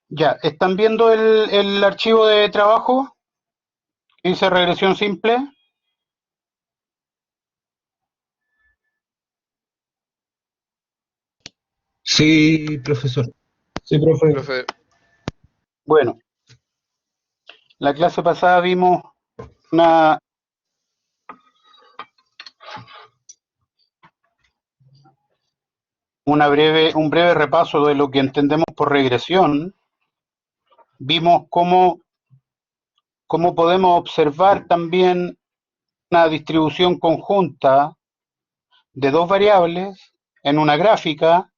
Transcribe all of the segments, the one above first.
Ya, ¿están viendo el archivo de trabajo que dice regresión simple? Sí, profesor. Sí, profe. Profe, Bueno, la clase pasada vimos una, un breve repaso de lo que entendemos por regresión. Vimos cómo podemos observar también una distribución conjunta de dos variables en una gráfica.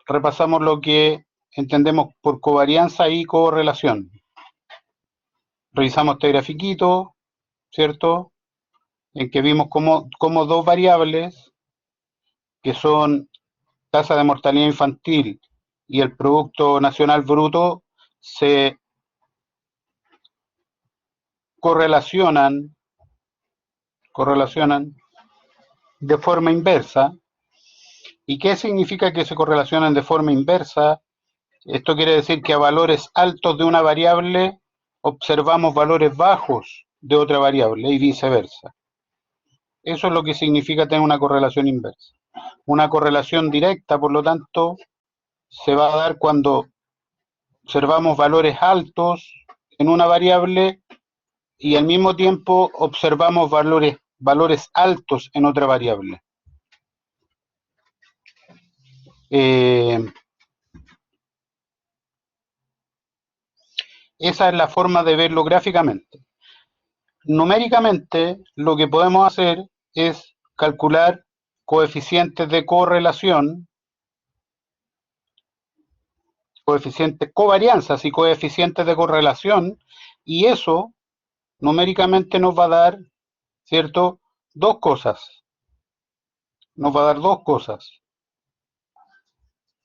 Repasamos lo que entendemos por covarianza y correlación. Revisamos este grafiquito, ¿cierto? En que vimos cómo dos variables, que son tasa de mortalidad infantil y el Producto Nacional Bruto, se correlacionan, correlacionan de forma inversa. ¿Y qué significa que se correlacionan de forma inversa? Esto quiere decir que a valores altos de una variable observamos valores bajos de otra variable y viceversa. Eso es lo que significa tener una correlación inversa. Una correlación directa, por lo tanto, se va a dar cuando observamos valores altos en una variable y al mismo tiempo observamos valores altos en otra variable. Eh, Esa es la forma de verlo gráficamente. Numéricamente, lo que podemos hacer es calcular coeficientes de correlación, coeficientes covarianzas y coeficientes de correlación, y eso numéricamente nos va a dar, ¿cierto? Dos cosas. Nos va a dar dos cosas.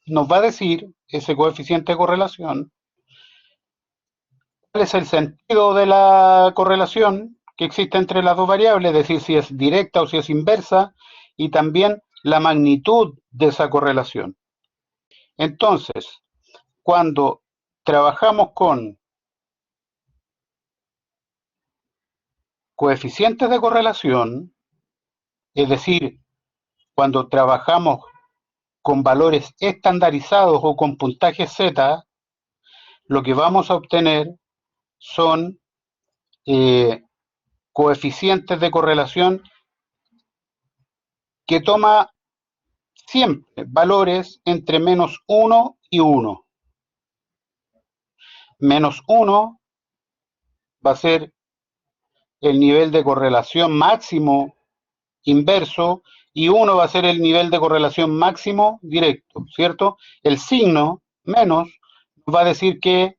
Nos va a decir ese coeficiente de correlación cuál es el sentido de la correlación que existe entre las dos variables, es decir, si es directa o si es inversa, y también la magnitud de esa correlación. Entonces, cuando trabajamos con coeficientes de correlación, es decir, cuando trabajamos con valores estandarizados o con puntaje Z, lo que vamos a obtener son eh, coeficientes de correlación que toma siempre valores entre -1 y 1. -1 va a ser el nivel de correlación máximo inverso y 1 va a ser el nivel de correlación máximo directo, ¿cierto? El signo menos va a decir que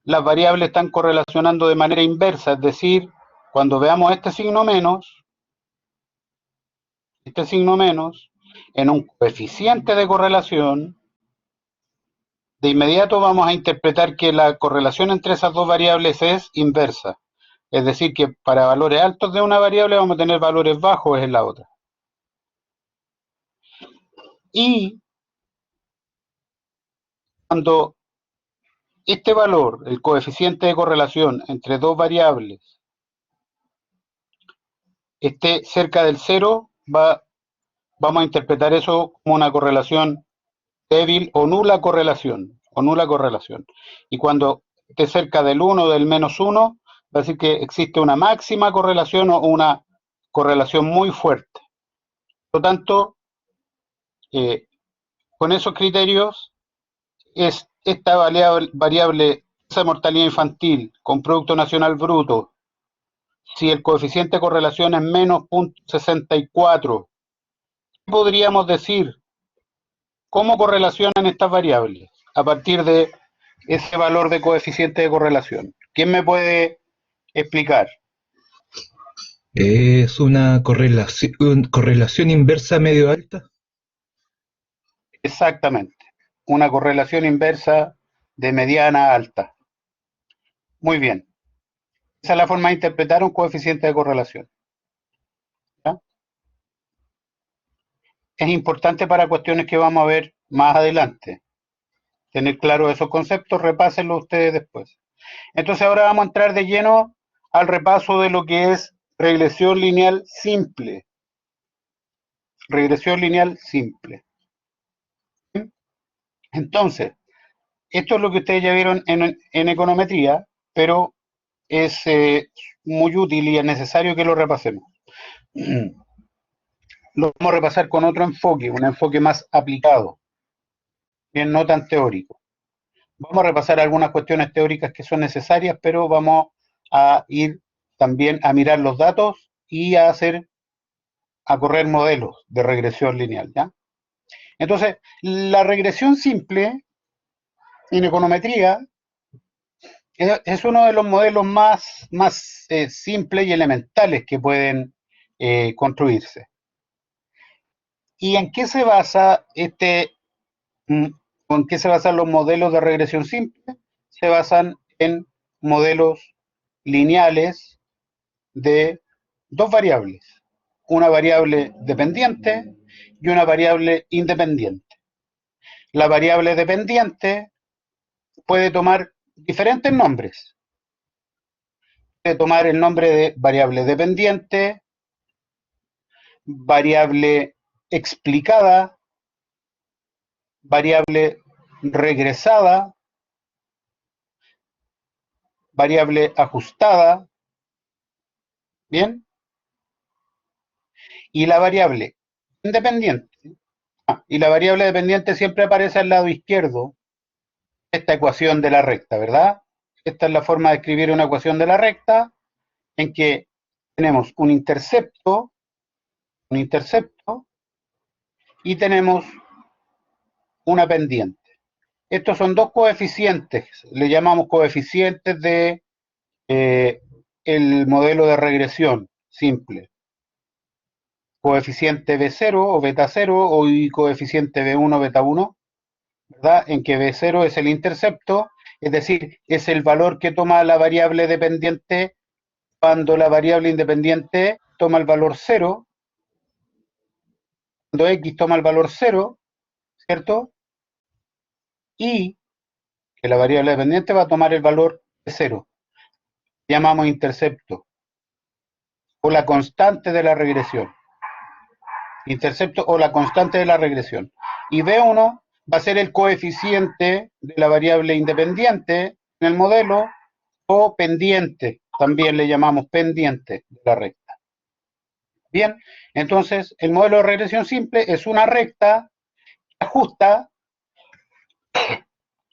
las variables están correlacionando de manera inversa, es decir, cuando veamos este signo menos, en un coeficiente de correlación, de inmediato vamos a interpretar que la correlación entre esas dos variables es inversa. Es decir, que para valores altos de una variable vamos a tener valores bajos en la otra. Y cuando este valor, el coeficiente de correlación entre dos variables, esté cerca del cero, vamos a interpretar eso como una correlación débil o nula correlación. Y cuando esté cerca del 1 o del -1, va a decir que existe una máxima correlación o una correlación muy fuerte. Por lo tanto, eh, con esos criterios, es esta variable esa mortalidad infantil con Producto Nacional Bruto, si el coeficiente de correlación es menos 0,64, ¿qué podríamos decir? ¿Cómo correlacionan estas variables a partir de ese valor de coeficiente de correlación? ¿Quién me puede explicar? Es una correlación inversa medio alta. Exactamente. Una correlación inversa de mediana a alta. Muy bien. Esa es la forma de interpretar un coeficiente de correlación. ¿Ya? Es importante para cuestiones que vamos a ver más adelante. Tener claro esos conceptos, repásenlo ustedes después. Entonces ahora vamos a entrar de lleno al repaso de lo que es regresión lineal simple. Regresión lineal simple. Entonces, esto es lo que ustedes ya vieron en econometría, pero es muy útil y es necesario que lo repasemos. Lo vamos a repasar con otro enfoque, un enfoque más aplicado, bien, no tan teórico. Vamos a repasar algunas cuestiones teóricas que son necesarias, pero vamos a ir también a mirar los datos y a correr modelos de regresión lineal, ¿ya? Entonces, la regresión simple en econometría es uno de los modelos más simples y elementales que pueden construirse. ¿Y en qué se basa en qué se basan los modelos de regresión simple? Se basan en modelos lineales de dos variables, una variable dependiente y una variable independiente. La variable dependiente puede tomar diferentes nombres. Puede tomar el nombre de variable dependiente, variable explicada, variable regresada, variable ajustada, ¿bien? Y la variable independiente, y la variable dependiente siempre aparece al lado izquierdo de esta ecuación de la recta, ¿verdad? Esta es la forma de escribir una ecuación de la recta en que tenemos un intercepto y tenemos una pendiente. Estos son dos coeficientes, le llamamos coeficientes de el modelo de regresión simple. Coeficiente B0 o beta 0 o y coeficiente B1 beta 1, ¿verdad? En que B0 es el intercepto, es decir, es el valor que toma la variable dependiente cuando la variable independiente toma el valor 0, cuando X toma el valor 0, ¿cierto? Y que la variable dependiente va a tomar el valor de 0. Llamamos intercepto o la constante de la regresión. Intercepto o la constante de la regresión. Y B1 va a ser el coeficiente de la variable independiente en el modelo o pendiente, también le llamamos pendiente de la recta. Bien, entonces el modelo de regresión simple es una recta que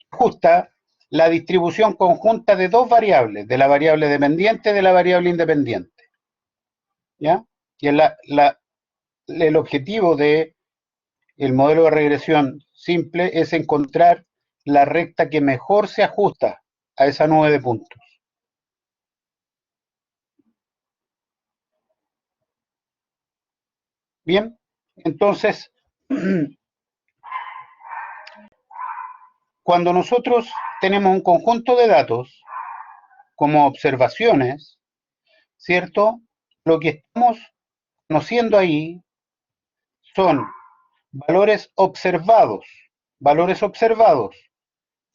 ajusta la distribución conjunta de dos variables, de la variable dependiente y de la variable independiente. ¿Ya? Y el objetivo de el modelo de regresión simple es encontrar la recta que mejor se ajusta a esa nube de puntos. Bien, entonces, cuando nosotros tenemos un conjunto de datos como observaciones, ¿cierto? Lo que estamos conociendo ahí son valores observados,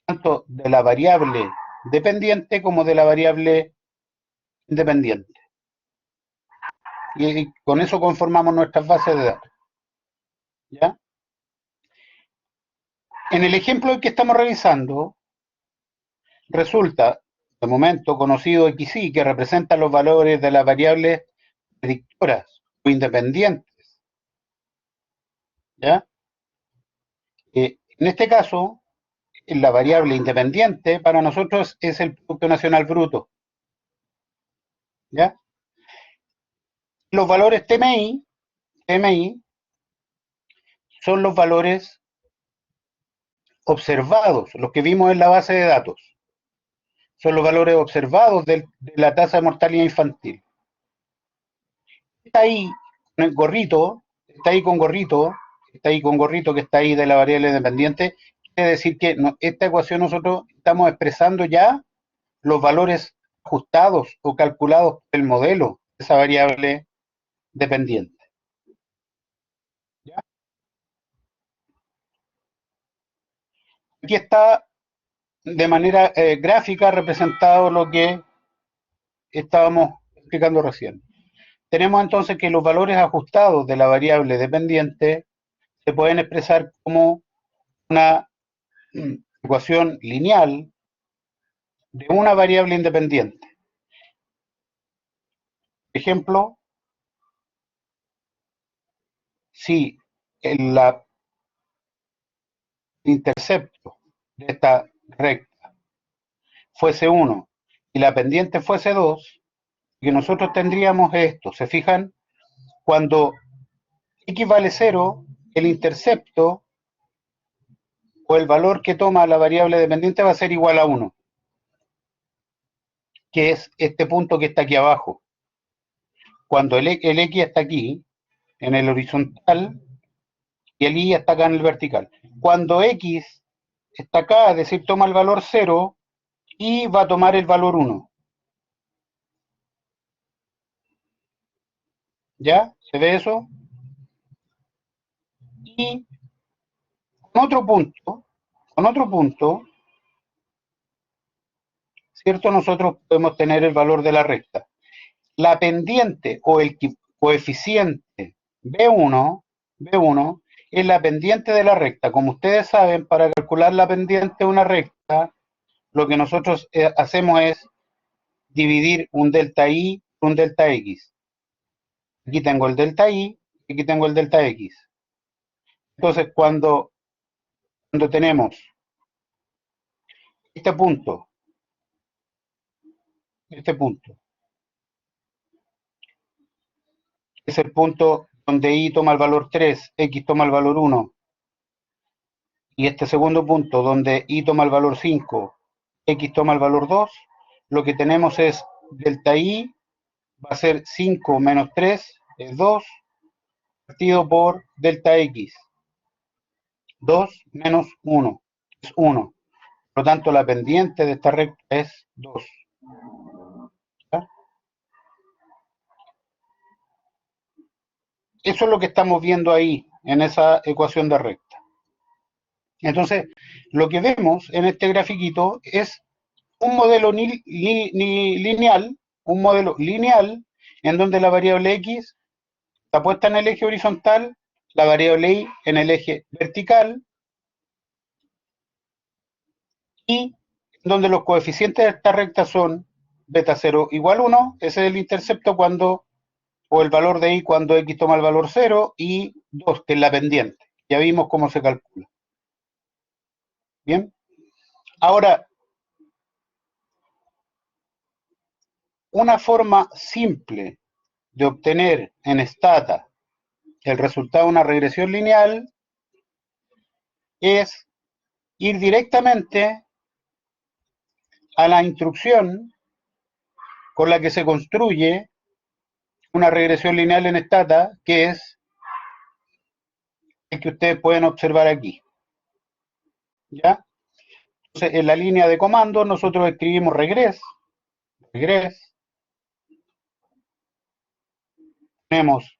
tanto de la variable dependiente como de la variable independiente. Y con eso conformamos nuestras bases de datos. ¿Ya? En el ejemplo que estamos revisando, resulta, de momento, conocido XY, que representa los valores de las variables predictoras o independientes. ¿Ya? En este caso, la variable independiente para nosotros es el Producto Nacional Bruto. ¿Ya? Los valores TMI son los valores observados, los que vimos en la base de datos. Son los valores observados de la tasa de mortalidad infantil. Está ahí con el gorrito, está ahí con gorrito que está ahí de la variable independiente, quiere decir que esta ecuación nosotros estamos expresando ya los valores ajustados o calculados por el modelo de esa variable dependiente. ¿Ya? Aquí está de manera gráfica representado lo que estábamos explicando recién. Tenemos entonces que los valores ajustados de la variable dependiente se pueden expresar como una ecuación lineal de una variable independiente. Por ejemplo, si el intercepto de esta recta fuese 1 y la pendiente fuese 2, que nosotros tendríamos esto. ¿Se fijan? Cuando x vale 0, el intercepto o el valor que toma la variable dependiente va a ser igual a 1, que es este punto que está aquí abajo. Cuando el x está aquí, en el horizontal, y el y está acá en el vertical. Cuando x está acá, es decir, toma el valor 0, y va a tomar el valor 1. ¿Ya? ¿Se ve eso? Y con otro punto, ¿cierto? Nosotros podemos tener el valor de la recta. La pendiente o el coeficiente B1 es la pendiente de la recta. Como ustedes saben, para calcular la pendiente de una recta, lo que nosotros hacemos es dividir un delta y por un delta x. Aquí tengo el delta y, aquí tengo el delta x. Entonces, cuando tenemos este punto, es el punto donde y toma el valor 3, x toma el valor 1, y este segundo punto donde y toma el valor 5, x toma el valor 2, lo que tenemos es delta y va a ser 5 menos 3, es 2, partido por delta x. 2 menos 1 es 1. Por lo tanto, la pendiente de esta recta es 2. ¿Ya? Eso es lo que estamos viendo ahí, en esa ecuación de recta. Entonces, lo que vemos en este grafiquito es un modelo lineal, en donde la variable x está puesta en el eje horizontal, la variable y en el eje vertical, y donde los coeficientes de esta recta son beta 0 igual 1, ese es el intercepto cuando, o el valor de y cuando x toma el valor 0, y 2, que es la pendiente. Ya vimos cómo se calcula. Bien. Ahora, una forma simple de obtener en Stata el resultado de una regresión lineal es ir directamente a la instrucción con la que se construye una regresión lineal en Stata, que es el que ustedes pueden observar aquí. ¿Ya? Entonces, en la línea de comando nosotros escribimos regress, tenemos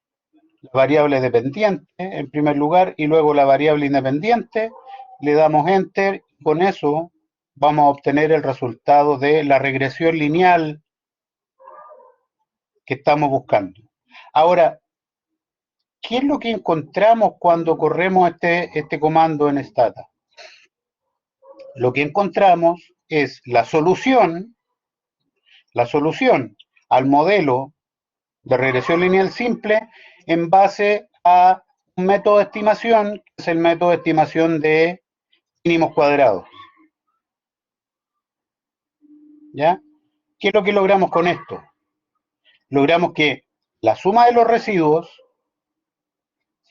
la variable dependiente en primer lugar y luego la variable independiente, le damos enter, y con eso vamos a obtener el resultado de la regresión lineal que estamos buscando. Ahora, ¿qué es lo que encontramos cuando corremos este comando en Stata? Lo que encontramos es la solución al modelo de regresión lineal simple en base a un método de estimación, que es el método de estimación de mínimos cuadrados. ¿Ya? ¿Qué es lo que logramos con esto? Logramos que la suma de los residuos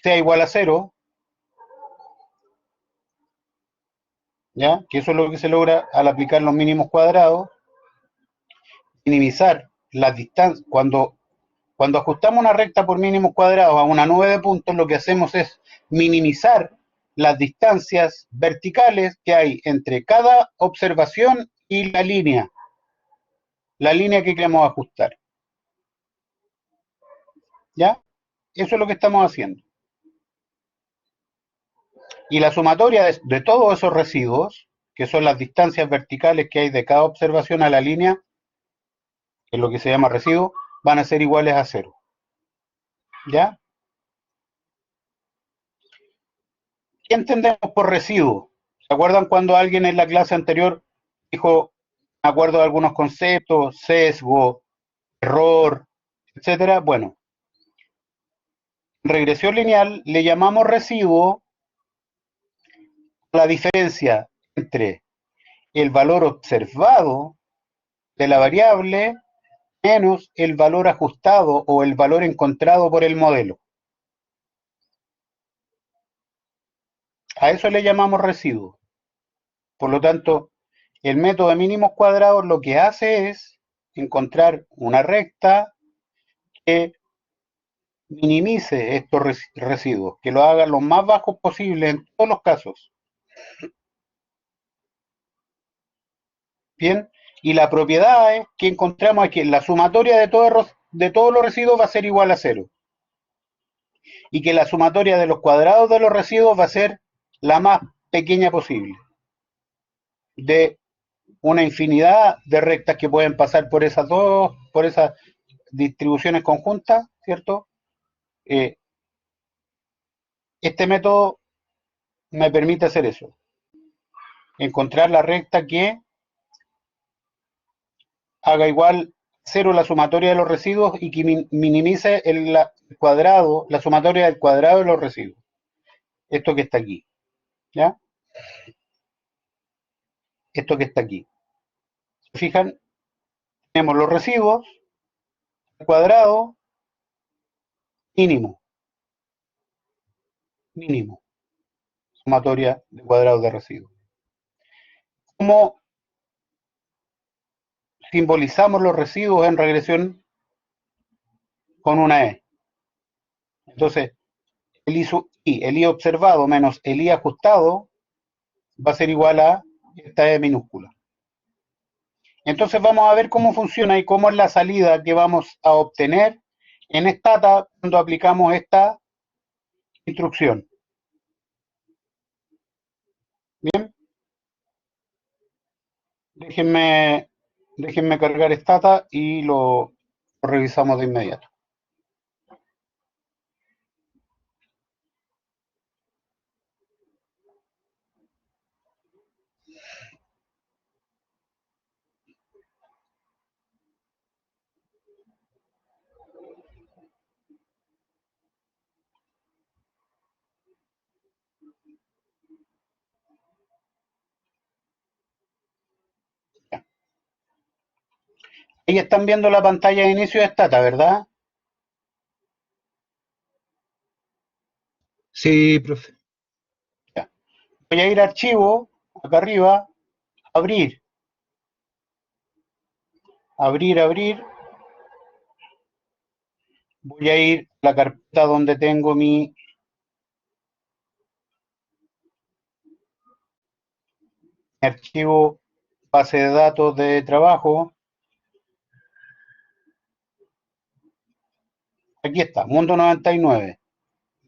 sea igual a 0, ¿ya? Que eso es lo que se logra al aplicar los mínimos cuadrados, minimizar las distancias. Cuando ajustamos una recta por mínimos cuadrados a una nube de puntos, lo que hacemos es minimizar las distancias verticales que hay entre cada observación y la línea que queremos ajustar. ¿Ya? Eso es lo que estamos haciendo. Y la sumatoria de todos esos residuos, que son las distancias verticales que hay de cada observación a la línea, que es lo que se llama residuo, van a ser iguales a cero. ¿Ya? ¿Qué entendemos por residuo? ¿Se acuerdan cuando alguien en la clase anterior dijo, me acuerdo de algunos conceptos, sesgo, error, etcétera? Bueno, en regresión lineal le llamamos residuo a la diferencia entre el valor observado de la variable menos el valor ajustado o el valor encontrado por el modelo. A eso le llamamos residuo. Por lo tanto, el método de mínimos cuadrados lo que hace es encontrar una recta que minimice estos residuos, que lo haga lo más bajos posible en todos los casos. Bien, y la propiedad es que encontramos aquí, la sumatoria de todos los residuos va a ser igual a cero. Y que la sumatoria de los cuadrados de los residuos va a ser la más pequeña posible. De una infinidad de rectas que pueden pasar por esas distribuciones conjuntas, ¿cierto? Este método me permite hacer eso. Encontrar la recta que haga igual cero la sumatoria de los residuos y que minimice cuadrado, la sumatoria del cuadrado de los residuos. Esto que está aquí. ¿Ya? Esto que está aquí. ¿Se fijan? Tenemos los residuos, el cuadrado, mínimo. Mínimo. Sumatoria de cuadrados de residuos. ¿Cómo simbolizamos los residuos en regresión? Con una E. Entonces, el I observado menos el I ajustado va a ser igual a esta E minúscula. Entonces vamos a ver cómo funciona y cómo es la salida que vamos a obtener en Stata cuando aplicamos esta instrucción. Bien, déjenme cargar Stata y lo revisamos de inmediato. Ahí están viendo la pantalla de inicio de Stata, ¿verdad? Sí, profe. Ya. Voy a ir a archivo, acá arriba, abrir, abrir. Voy a ir a la carpeta donde tengo mi archivo base de datos de trabajo. Aquí está, Mundo 99.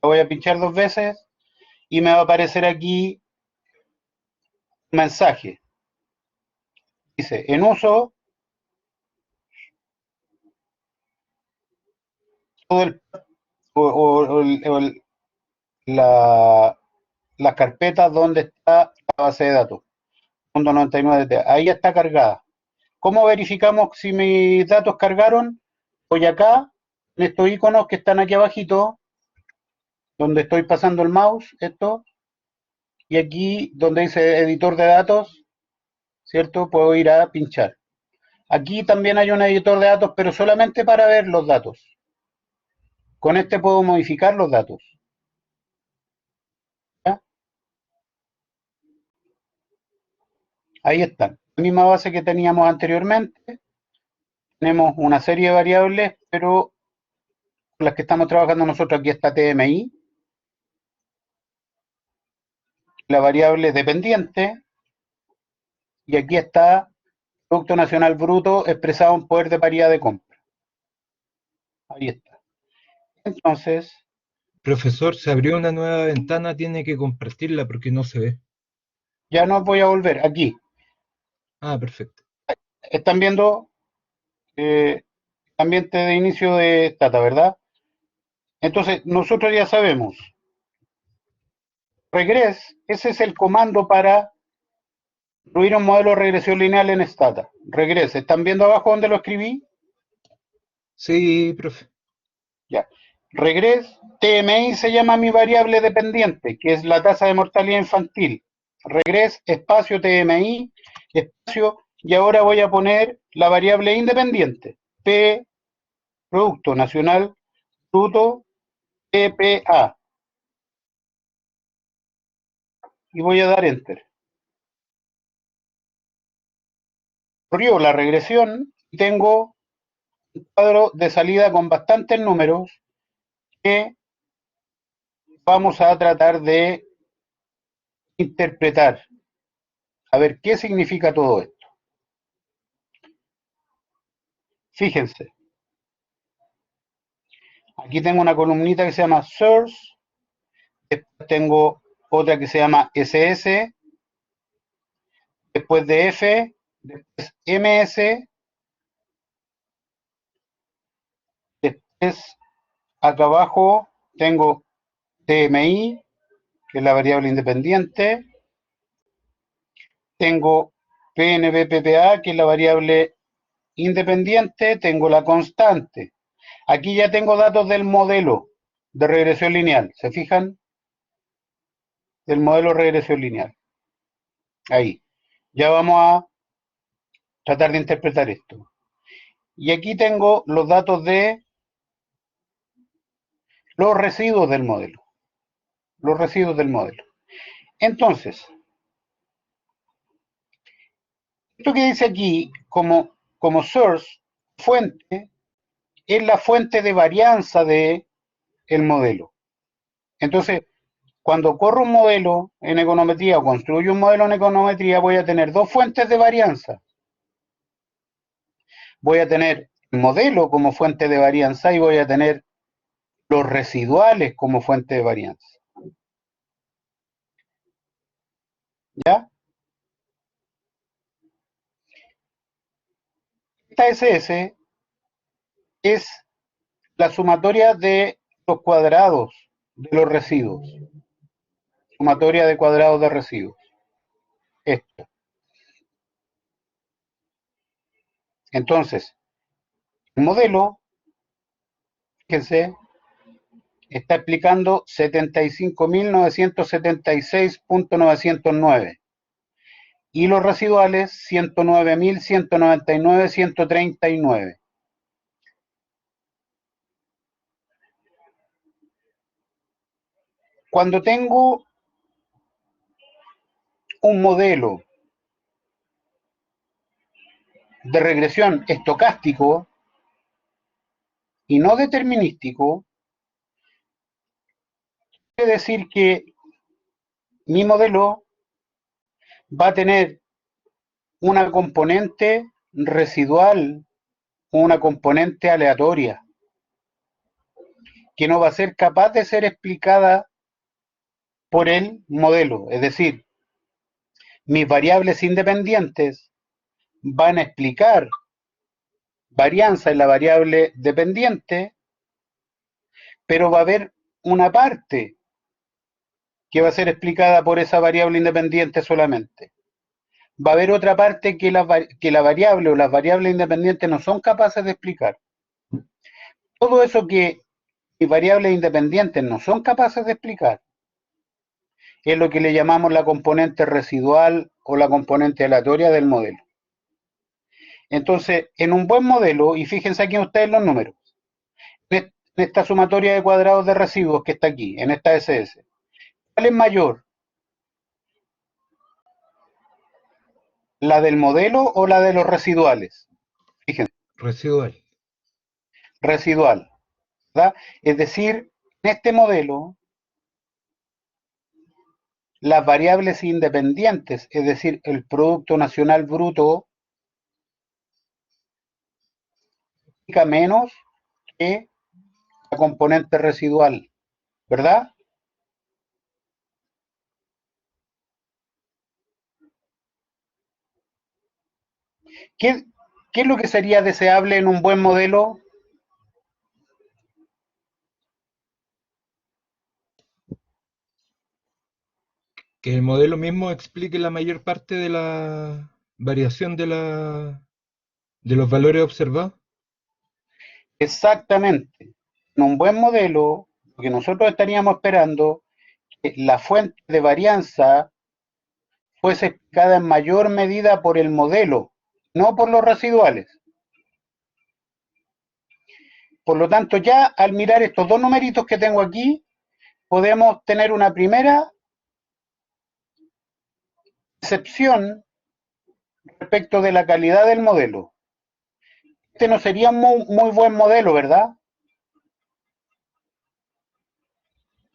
Lo voy a pinchar 2 veces y me va a aparecer aquí un mensaje. Dice, en uso, todo el, las carpetas donde está la base de datos. Mundo 99. Ahí está cargada. ¿Cómo verificamos si mis datos cargaron? Voy acá, en estos iconos que están aquí abajito, donde estoy pasando el mouse, esto, y aquí donde dice editor de datos, ¿cierto? Puedo ir a pinchar. Aquí también hay un editor de datos, pero solamente para ver los datos. Con este puedo modificar los datos. ¿Ya? Ahí están. La misma base que teníamos anteriormente. Tenemos una serie de variables, pero con las que estamos trabajando nosotros aquí está TMI, la variable dependiente, y aquí está Producto Nacional Bruto expresado en poder de paridad de compra. Ahí está. Entonces, Profesor, se abrió una nueva ventana, tiene que compartirla porque no se ve. Ya no voy a volver. Aquí. Ah, perfecto. Están viendo el ambiente de inicio de Stata, ¿verdad? Entonces, nosotros ya sabemos. Regress, ese es el comando para construir un modelo de regresión lineal en Stata. Regress, ¿están viendo abajo donde lo escribí? Sí, profe. Ya. Regress, TMI se llama mi variable dependiente, que es la tasa de mortalidad infantil. Regress, espacio TMI, espacio, y ahora voy a poner la variable independiente. P, Producto Nacional Bruto, PPA. Y voy a dar Enter. Corrió la regresión y tengo un cuadro de salida con bastantes números que vamos a tratar de interpretar. A ver qué significa todo esto. Fíjense, aquí tengo una columnita que se llama Source, después tengo otra que se llama SS, después de F, después MS, después acá abajo tengo TMI, que es la variable independiente, tengo PNB-PPA, que es la variable independiente, tengo la constante. Aquí ya tengo datos del modelo de regresión lineal, ¿se fijan? Del modelo de regresión lineal. Ahí. Ya vamos a tratar de interpretar esto. Y aquí tengo los datos de los residuos del modelo. Los residuos del modelo. Entonces, esto que dice aquí como source, fuente, es la fuente de varianza de el modelo. Entonces, cuando corro un modelo en econometría o construyo un modelo en econometría, voy a tener dos fuentes de varianza. Voy a tener el modelo como fuente de varianza y voy a tener los residuales como fuente de varianza. ¿Ya? Esta SS es la sumatoria de los cuadrados de los residuos. Sumatoria de cuadrados de residuos. Esto. Entonces, el modelo, fíjense, está explicando 75.976.909 y los residuales 109.199.139. Cuando tengo un modelo de regresión estocástico y no determinístico, quiere decir que mi modelo va a tener una componente residual, una componente aleatoria, que no va a ser capaz de ser explicada por el modelo. Es decir, mis variables independientes van a explicar varianza en la variable dependiente, pero va a haber una parte que va a ser explicada por esa variable independiente solamente. Va a haber otra parte que la variable o las variables independientes no son capaces de explicar. Todo eso que mis variables independientes no son capaces de explicar es lo que le llamamos la componente residual o la componente aleatoria del modelo. Entonces, en un buen modelo, y fíjense aquí ustedes los números, en esta sumatoria de cuadrados de residuos que está aquí, en esta SS, ¿cuál es mayor? ¿La del modelo o la de los residuales? Fíjense, Residual. residual, ¿verdad? Es decir, en este modelo, las variables independientes, es decir, el Producto Nacional Bruto, menos que la componente residual, ¿verdad? ¿Qué, ¿Qué es lo que sería deseable en un buen modelo? Que el modelo mismo explique la mayor parte de la variación de los valores observados. Exactamente. En un buen modelo, lo que nosotros estaríamos esperando es que la fuente de varianza fuese explicada en mayor medida por el modelo, no por los residuales. Por lo tanto, ya al mirar estos dos numeritos que tengo aquí, podemos tener una primera excepción respecto de la calidad del modelo. Este no sería un muy buen modelo, ¿verdad?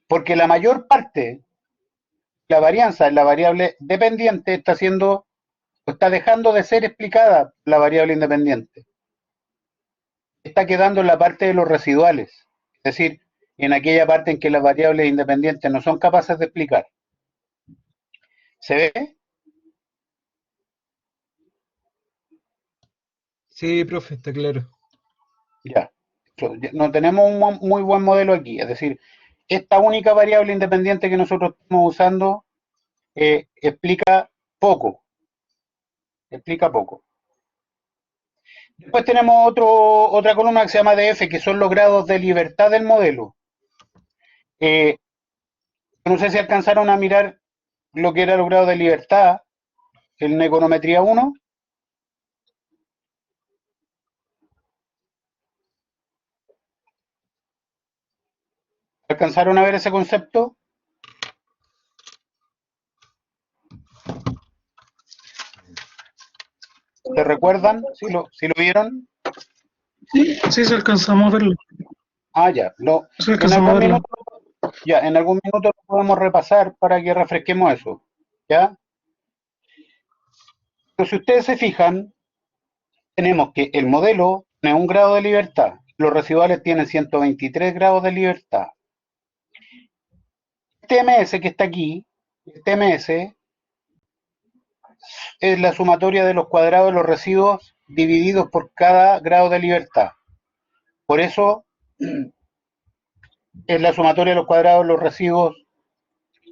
Porque la mayor parte de la varianza en la variable dependiente está dejando de ser explicada la variable independiente. Está quedando en la parte de los residuales, es decir, en aquella parte en que las variables independientes no son capaces de explicar. ¿Se ve? Sí, profe, está claro. Ya. No tenemos un muy buen modelo aquí, es decir, esta única variable independiente que nosotros estamos usando explica poco, explica poco. Después tenemos otra columna que se llama DF, que son los grados de libertad del modelo. Eh, no sé si alcanzaron a mirar lo que era los grados de libertad en econometría 1. ¿Alcanzaron a ver ese concepto? ¿Se recuerdan? ¿Sí lo vieron? Sí, sí, se alcanzamos a verlo. Ah, ya. Se En alcanzamos a algún verlo. minuto, ya, en algún minuto lo podemos repasar para que refresquemos eso. ¿Ya? Pero si ustedes se fijan, tenemos que el modelo tiene un grado de libertad. Los residuales tienen 123 grados de libertad. Este MS que está aquí, este MS es la sumatoria de los cuadrados de los residuos divididos por cada grado de libertad. Por eso es la sumatoria de los cuadrados de los residuos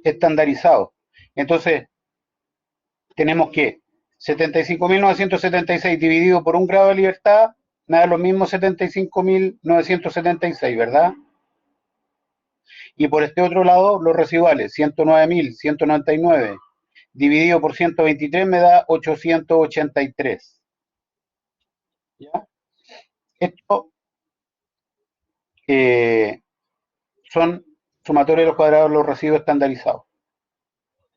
estandarizados. Entonces, tenemos que 75.976 dividido por un grado de libertad me da lo mismo 75.976, ¿verdad? Y por este otro lado, los residuales, 109.199 dividido por 123 me da 883. ¿Ya? Esto son sumatorios de los cuadrados de los residuos estandarizados.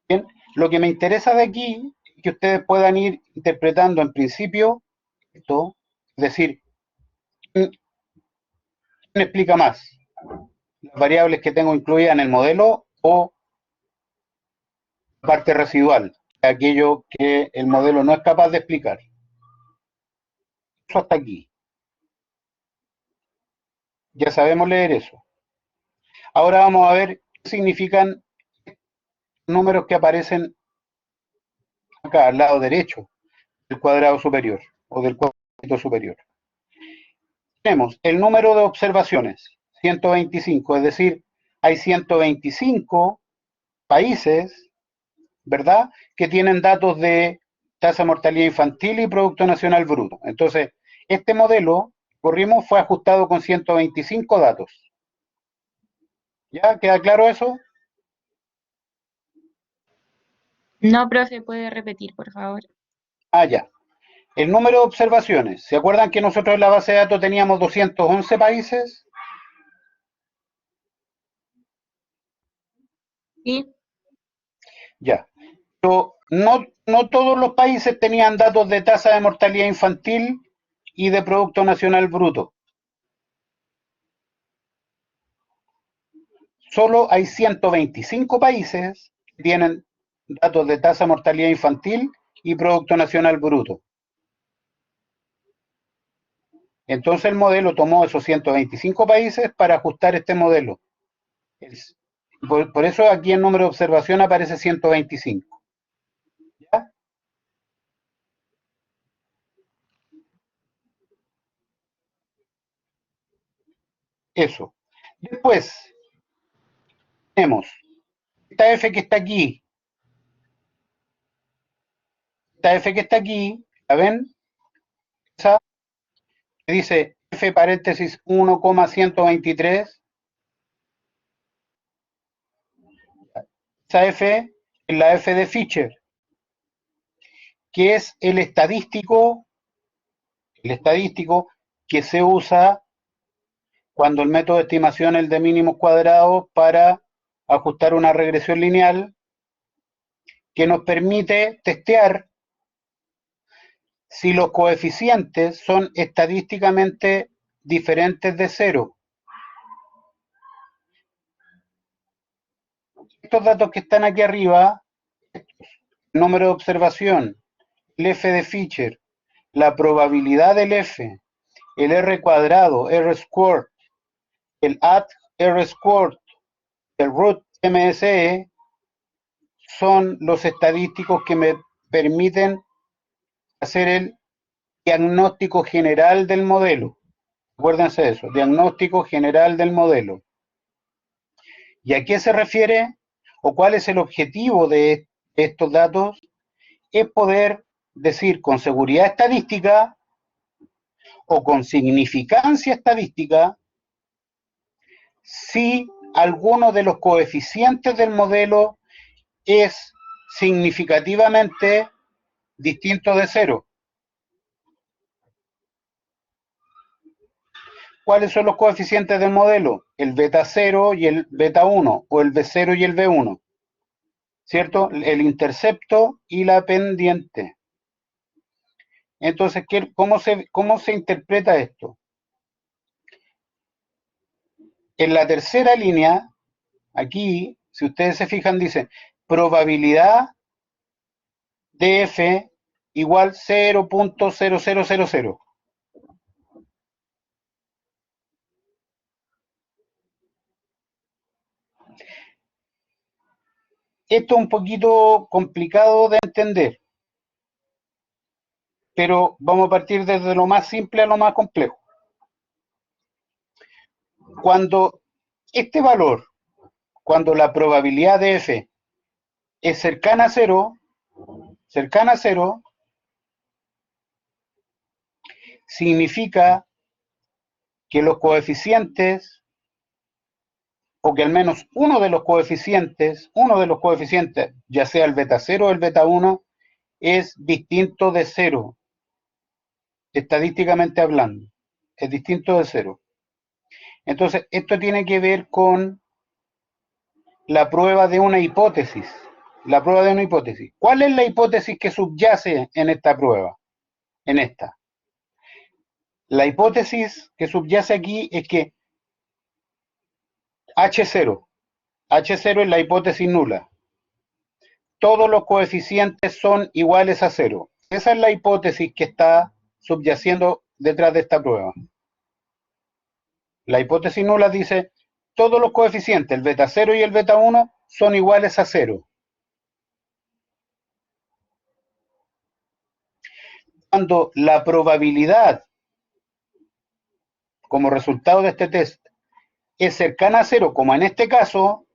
Bien, lo que me interesa de aquí es que ustedes puedan ir interpretando en principio esto, es decir, ¿quién explica más? ¿Las variables que tengo incluidas en el modelo o la parte residual? Aquello que el modelo no es capaz de explicar. Eso hasta aquí. Ya sabemos leer eso. Ahora vamos a ver qué significan números que aparecen acá al lado derecho del cuadrado superior o del cuadrito superior. Tenemos el número de observaciones, 125, es decir, hay 125 países, ¿verdad?, que tienen datos de tasa de mortalidad infantil y Producto Nacional Bruto. Entonces, este modelo, corrimos, fue ajustado con 125 datos. ¿Ya? ¿Queda claro eso? No, profe, ¿puede repetir, por favor? Ah, ya. El número de observaciones. ¿Se acuerdan que nosotros en la base de datos teníamos 211 países? Sí. Ya. Pero no todos los países tenían datos de tasa de mortalidad infantil y de Producto Nacional Bruto. Solo hay 125 países que tienen datos de tasa de mortalidad infantil y Producto Nacional Bruto. Entonces el modelo tomó esos 125 países para ajustar este modelo. Por eso aquí el número de observación aparece 125. ¿Ya? Eso. Después tenemos esta F que está aquí. Esta F que está aquí, ¿la ven? Esa que dice F paréntesis 1,123. Esa F es la F de Fisher, que es el estadístico que se usa cuando el método de estimación es el de mínimos cuadrados para ajustar una regresión lineal que nos permite testear si los coeficientes son estadísticamente diferentes de cero. Estos datos que están aquí arriba, el número de observación, el F de Fisher, la probabilidad del F, el R cuadrado, R squared, el at R squared, el root MSE, son los estadísticos que me permiten hacer el diagnóstico general del modelo. Acuérdense de eso, diagnóstico general del modelo. ¿Y a qué se refiere o cuál es el objetivo de estos datos? Es poder decir con seguridad estadística o con significancia estadística si alguno de los coeficientes del modelo es significativamente distinto de cero. ¿Cuáles son los coeficientes del modelo? El beta 0 y el beta 1, o el B0 y el B1, ¿cierto? El intercepto y la pendiente. Entonces, ¿cómo se interpreta esto? En la tercera línea, aquí, si ustedes se fijan, dice probabilidad de F igual 0.0000. Esto es un poquito complicado de entender, pero vamos a partir desde lo más simple a lo más complejo. Cuando este valor, cuando la probabilidad de F es cercana a cero, significa que los coeficientes, o que al menos uno de los coeficientes, ya sea el beta 0 o el beta 1, es distinto de cero, estadísticamente hablando, es distinto de cero. Entonces, esto tiene que ver con la prueba de una hipótesis. La prueba de una hipótesis. ¿Cuál es la hipótesis que subyace en esta prueba? En esta. La hipótesis que subyace aquí es que H0 es la hipótesis nula. Todos los coeficientes son iguales a cero. Esa es la hipótesis que está subyaciendo detrás de esta prueba. La hipótesis nula dice todos los coeficientes, el beta 0 y el beta 1, son iguales a cero. Cuando la probabilidad como resultado de este test es cercana a cero, como en este caso,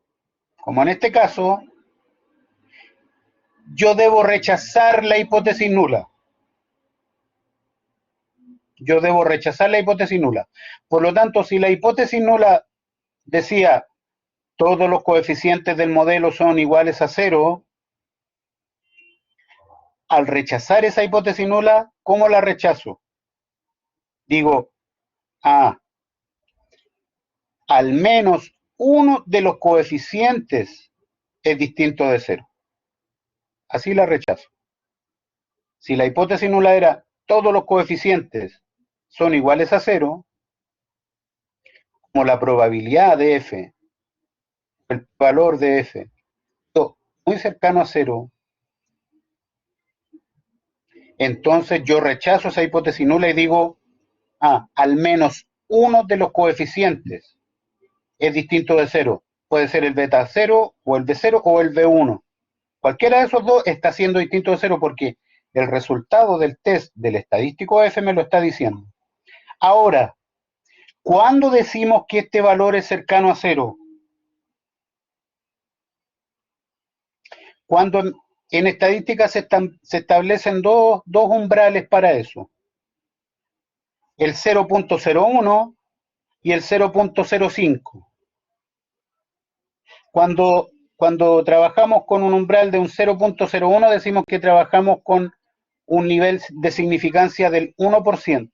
yo debo rechazar la hipótesis nula. Por lo tanto, si la hipótesis nula decía todos los coeficientes del modelo son iguales a cero, al rechazar esa hipótesis nula, ¿cómo la rechazo? Digo, al menos uno de los coeficientes es distinto de cero. Así la rechazo. Si la hipótesis nula era todos los coeficientes son iguales a cero, como la probabilidad de F, el valor de F, muy cercano a cero, entonces yo rechazo esa hipótesis nula y digo, al menos uno de los coeficientes es distinto de cero. puede ser el beta 0 o el B0 o el B1. Cualquiera de esos dos está siendo distinto de 0 porque el resultado del test del estadístico F me lo está diciendo. Ahora, ¿cuándo decimos que este valor es cercano a 0? Cuando en estadística se establecen dos umbrales para eso. El 0.01 y el 0.05. Cuando trabajamos con un umbral de un 0.01 decimos que trabajamos con un nivel de significancia del 1%.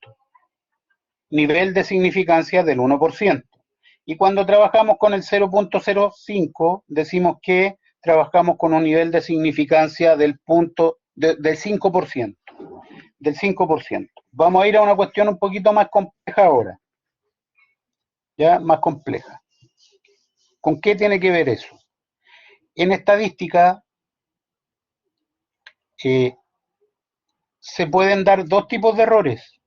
Nivel de significancia del 1%. Y cuando trabajamos con el 0.05 decimos que trabajamos con un nivel de significancia del 5%. Del 5%. Vamos a ir a una cuestión un poquito más compleja ahora. Ya, más compleja. ¿Con qué tiene que ver eso? En estadística se pueden dar dos tipos de errores.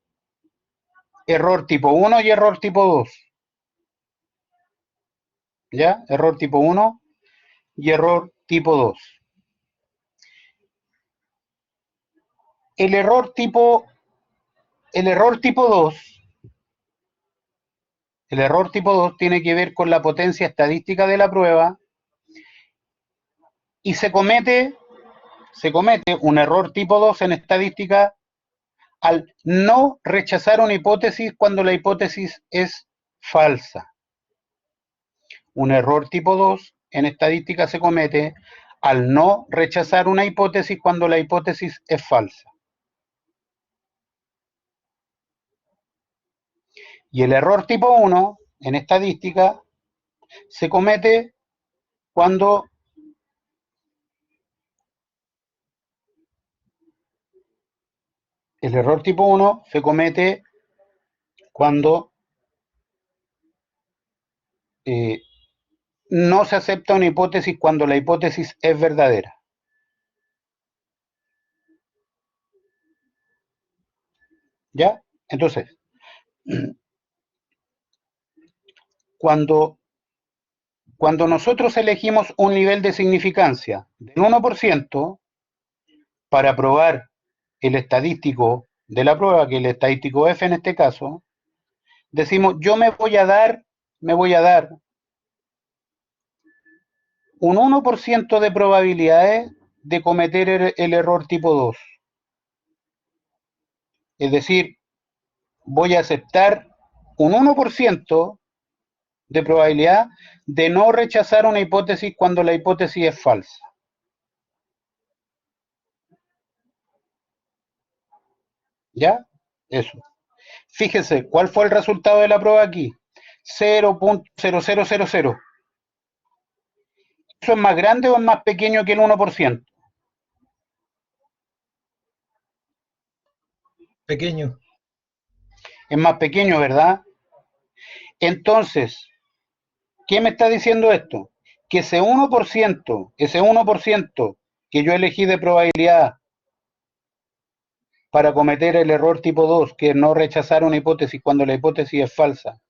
Error tipo 1 y error tipo 2. ¿Ya? Error tipo 1 y error tipo 2. El error tipo 2 tiene que ver con la potencia estadística de la prueba y se comete un error tipo 2 en estadística al no rechazar una hipótesis cuando la hipótesis es falsa. Un error tipo 2 en estadística se comete al no rechazar una hipótesis cuando la hipótesis es falsa. Y el error tipo 1 en estadística se comete cuando el error tipo 1 se comete cuando no se acepta una hipótesis cuando la hipótesis es verdadera. ¿Ya? Entonces, cuando nosotros elegimos un nivel de significancia del 1% para probar el estadístico de la prueba, que es el estadístico F en este caso, decimos, yo me voy a dar un 1% de probabilidades de cometer el error tipo 2. Es decir, voy a aceptar un 1% de probabilidad de no rechazar una hipótesis cuando la hipótesis es falsa. ¿Ya? Eso. Fíjese, ¿cuál fue el resultado de la prueba aquí? 0.0000. ¿Eso es más grande o es más pequeño que el 1%? Pequeño. Es más pequeño, ¿verdad? Entonces, ¿qué me está diciendo esto? Que ese 1% que yo elegí de probabilidad para cometer el error tipo 2, que es no rechazar una hipótesis cuando la hipótesis es falsa,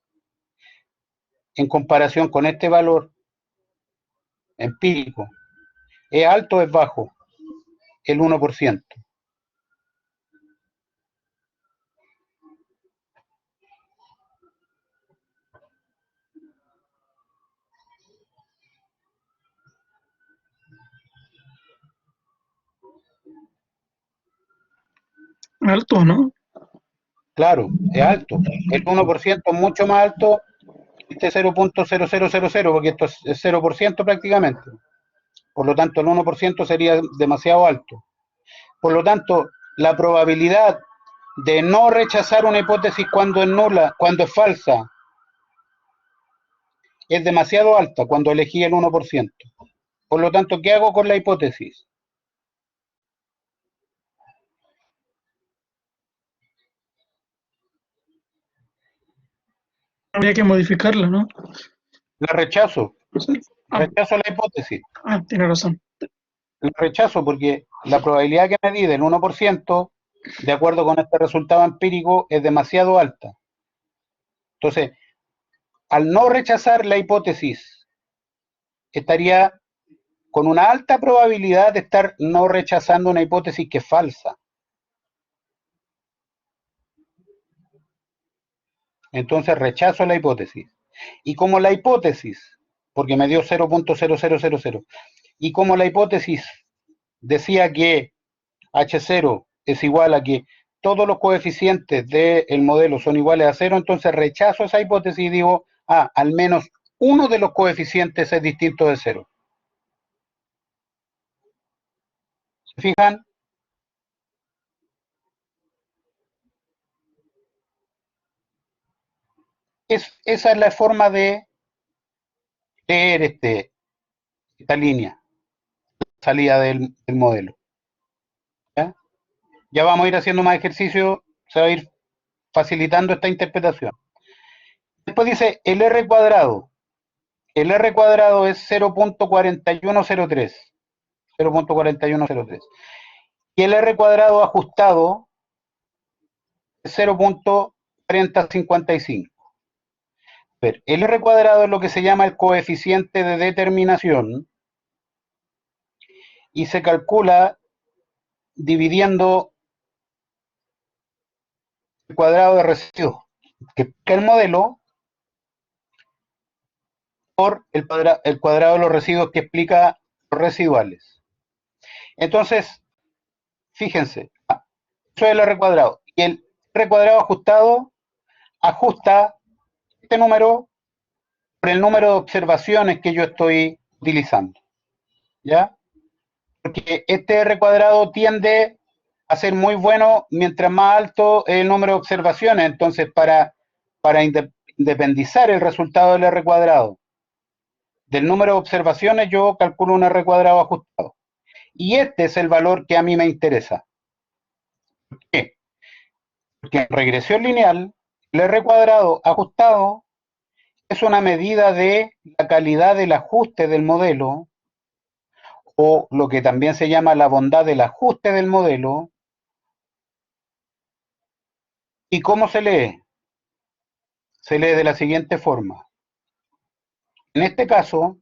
en comparación con este valor empírico, ¿es alto o es bajo? El 1%. Alto, ¿no? Claro, es alto. El 1% es mucho más alto que este 0.0000, porque esto es 0% prácticamente. Por lo tanto, el 1% sería demasiado alto. Por lo tanto, la probabilidad de no rechazar una hipótesis cuando es nula, cuando es falsa, es demasiado alta cuando elegí el 1%. Por lo tanto, ¿qué hago con la hipótesis? Habría que modificarla, ¿no? La rechazo. Sí. Rechazo la hipótesis. Tiene razón. La rechazo porque la probabilidad que me di del 1%, de acuerdo con este resultado empírico, es demasiado alta. Entonces, al no rechazar la hipótesis estaría con una alta probabilidad de estar no rechazando una hipótesis que es falsa. Entonces rechazo la hipótesis. Y como la hipótesis, porque me dio 0.0000, y como la hipótesis decía que H0 es igual a que todos los coeficientes del modelo son iguales a 0, entonces rechazo esa hipótesis y digo, al menos uno de los coeficientes es distinto de 0. ¿Se fijan? Esa es la forma de leer esta línea, salida del modelo. ¿Ya? Ya vamos a ir haciendo más ejercicio, se va a ir facilitando esta interpretación. Después dice el R cuadrado. El R cuadrado es 0.4103. 0.4103. Y el R cuadrado ajustado es 0.4055. Ver, el R cuadrado es lo que se llama el coeficiente de determinación y se calcula dividiendo el cuadrado de residuos que explica el modelo por el cuadrado de los residuos que explica los residuales. Entonces, fíjense, eso es el R cuadrado. Y el R cuadrado ajustado ajusta este número por el número de observaciones que yo estoy utilizando. ¿Ya? Porque este R cuadrado tiende a ser muy bueno mientras más alto es el número de observaciones. Entonces, para independizar el resultado del R cuadrado del número de observaciones, yo calculo un R cuadrado ajustado. Y este es el valor que a mí me interesa. ¿Por qué? Porque en regresión lineal, el R cuadrado ajustado es una medida de la calidad del ajuste del modelo, o lo que también se llama la bondad del ajuste del modelo. ¿Y cómo se lee? Se lee de la siguiente forma. En este caso,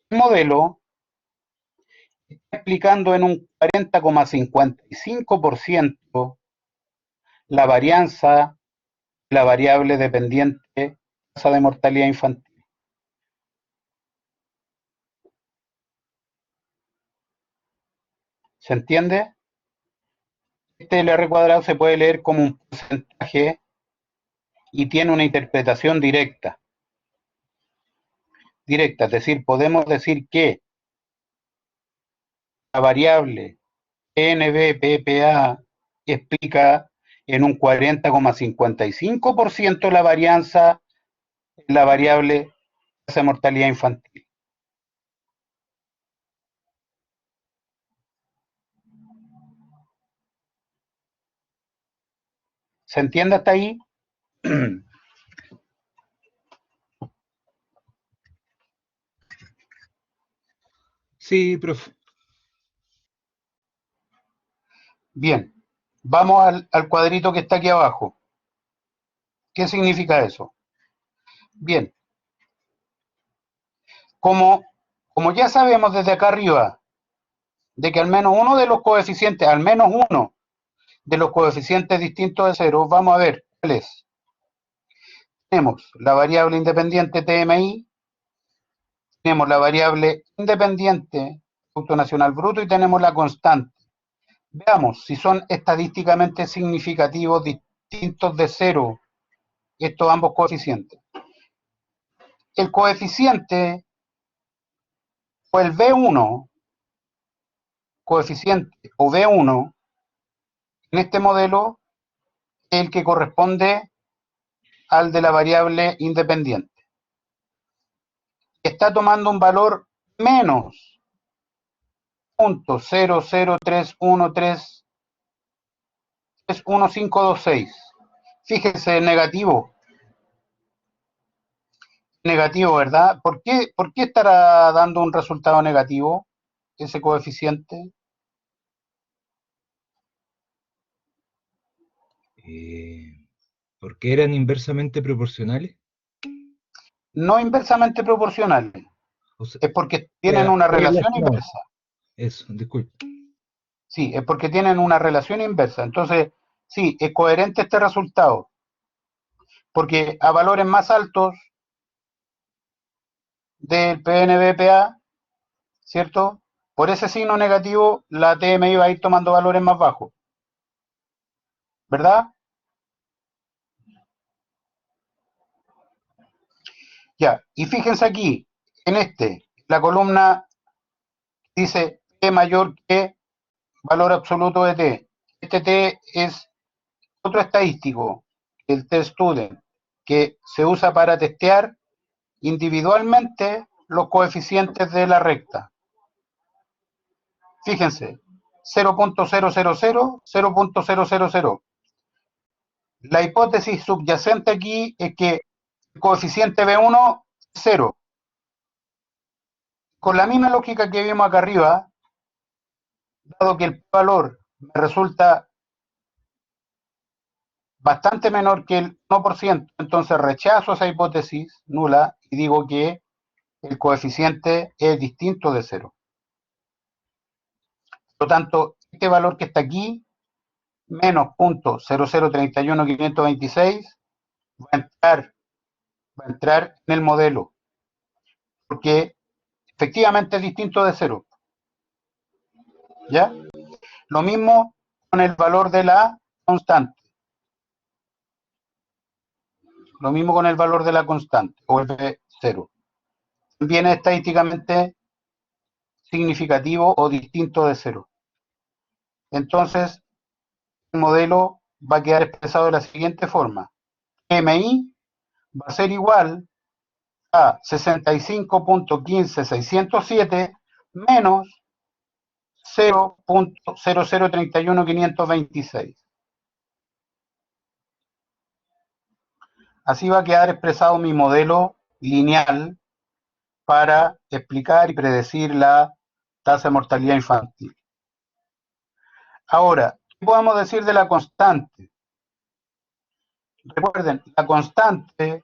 el modelo está explicando en un 40,55% la varianza de la variable dependiente tasa de mortalidad infantil. ¿Se entiende? Este R cuadrado se puede leer como un porcentaje y tiene una interpretación directa. Directa, es decir, podemos decir que la variable NBPPA explica en un 40,55% la varianza en la variable tasa de mortalidad infantil. ¿Se entiende hasta ahí? Sí, profe. Bien, vamos al cuadrito que está aquí abajo. ¿Qué significa eso? Bien, como ya sabemos desde acá arriba, de que al menos uno de los coeficientes, al menos uno de los coeficientes distintos de cero, vamos a ver cuál es. Tenemos la variable independiente TMI, tenemos la variable independiente Producto Nacional Bruto y tenemos la constante. Veamos si son estadísticamente significativos distintos de cero estos ambos coeficientes. El coeficiente o el B1, coeficiente o B1, en este modelo es el que corresponde al de la variable independiente. Está tomando un valor menos 0.031331526. Fíjese, negativo. Negativo, ¿verdad? ¿Por qué estará dando un resultado negativo ese coeficiente? ¿Porque eran inversamente proporcionales? No inversamente proporcional. O sea, es porque tienen una relación relacionado. inversa. Eso, disculpe. Sí, es porque tienen una relación inversa. Entonces, sí, es coherente este resultado. Porque a valores más altos del PNBPA, ¿cierto? Por ese signo negativo, la TM iba a ir tomando valores más bajos. ¿Verdad? Ya, y fíjense aquí, en la columna dice T mayor que valor absoluto de T. Este T es otro estadístico, el T-Student, que se usa para testear individualmente los coeficientes de la recta. Fíjense, 0.000, 0.000. La hipótesis subyacente aquí es que el coeficiente B1 es 0. Con la misma lógica que vimos acá arriba, dado que el valor me resulta bastante menor que el 1%, entonces rechazo esa hipótesis nula y digo que el coeficiente es distinto de 0. Por lo tanto, este valor que está aquí, menos .0031526, va a entrar en el modelo, porque efectivamente es distinto de 0. ¿Ya? Lo mismo con el valor de la constante. Lo mismo con el valor de la constante, o el B0. También es estadísticamente significativo o distinto de 0. Entonces, el modelo va a quedar expresado de la siguiente forma. MI va a ser igual a 65.15607 menos 0.0031526. Así va a quedar expresado mi modelo lineal para explicar y predecir la tasa de mortalidad infantil. Ahora, ¿qué podemos decir de la constante? Recuerden, la constante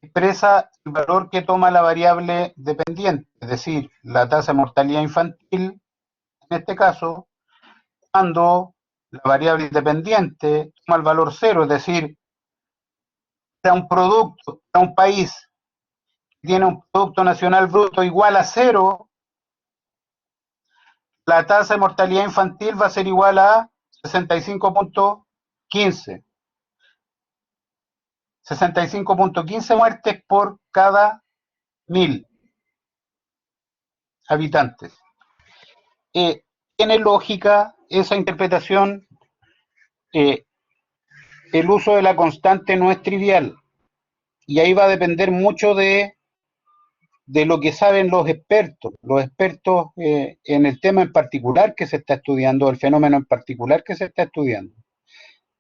expresa el valor que toma la variable dependiente, es decir, la tasa de mortalidad infantil, en este caso, cuando la variable dependiente toma el valor 0, es decir, para un producto, para un país que tiene un Producto Nacional Bruto igual a 0, la tasa de mortalidad infantil va a ser igual a 65.15. 65.15 muertes por cada 1000 habitantes. ¿Tiene lógica esa interpretación? El uso de la constante no es trivial y ahí va a depender mucho de lo que saben los expertos en el tema en particular que se está estudiando, el fenómeno en particular que se está estudiando,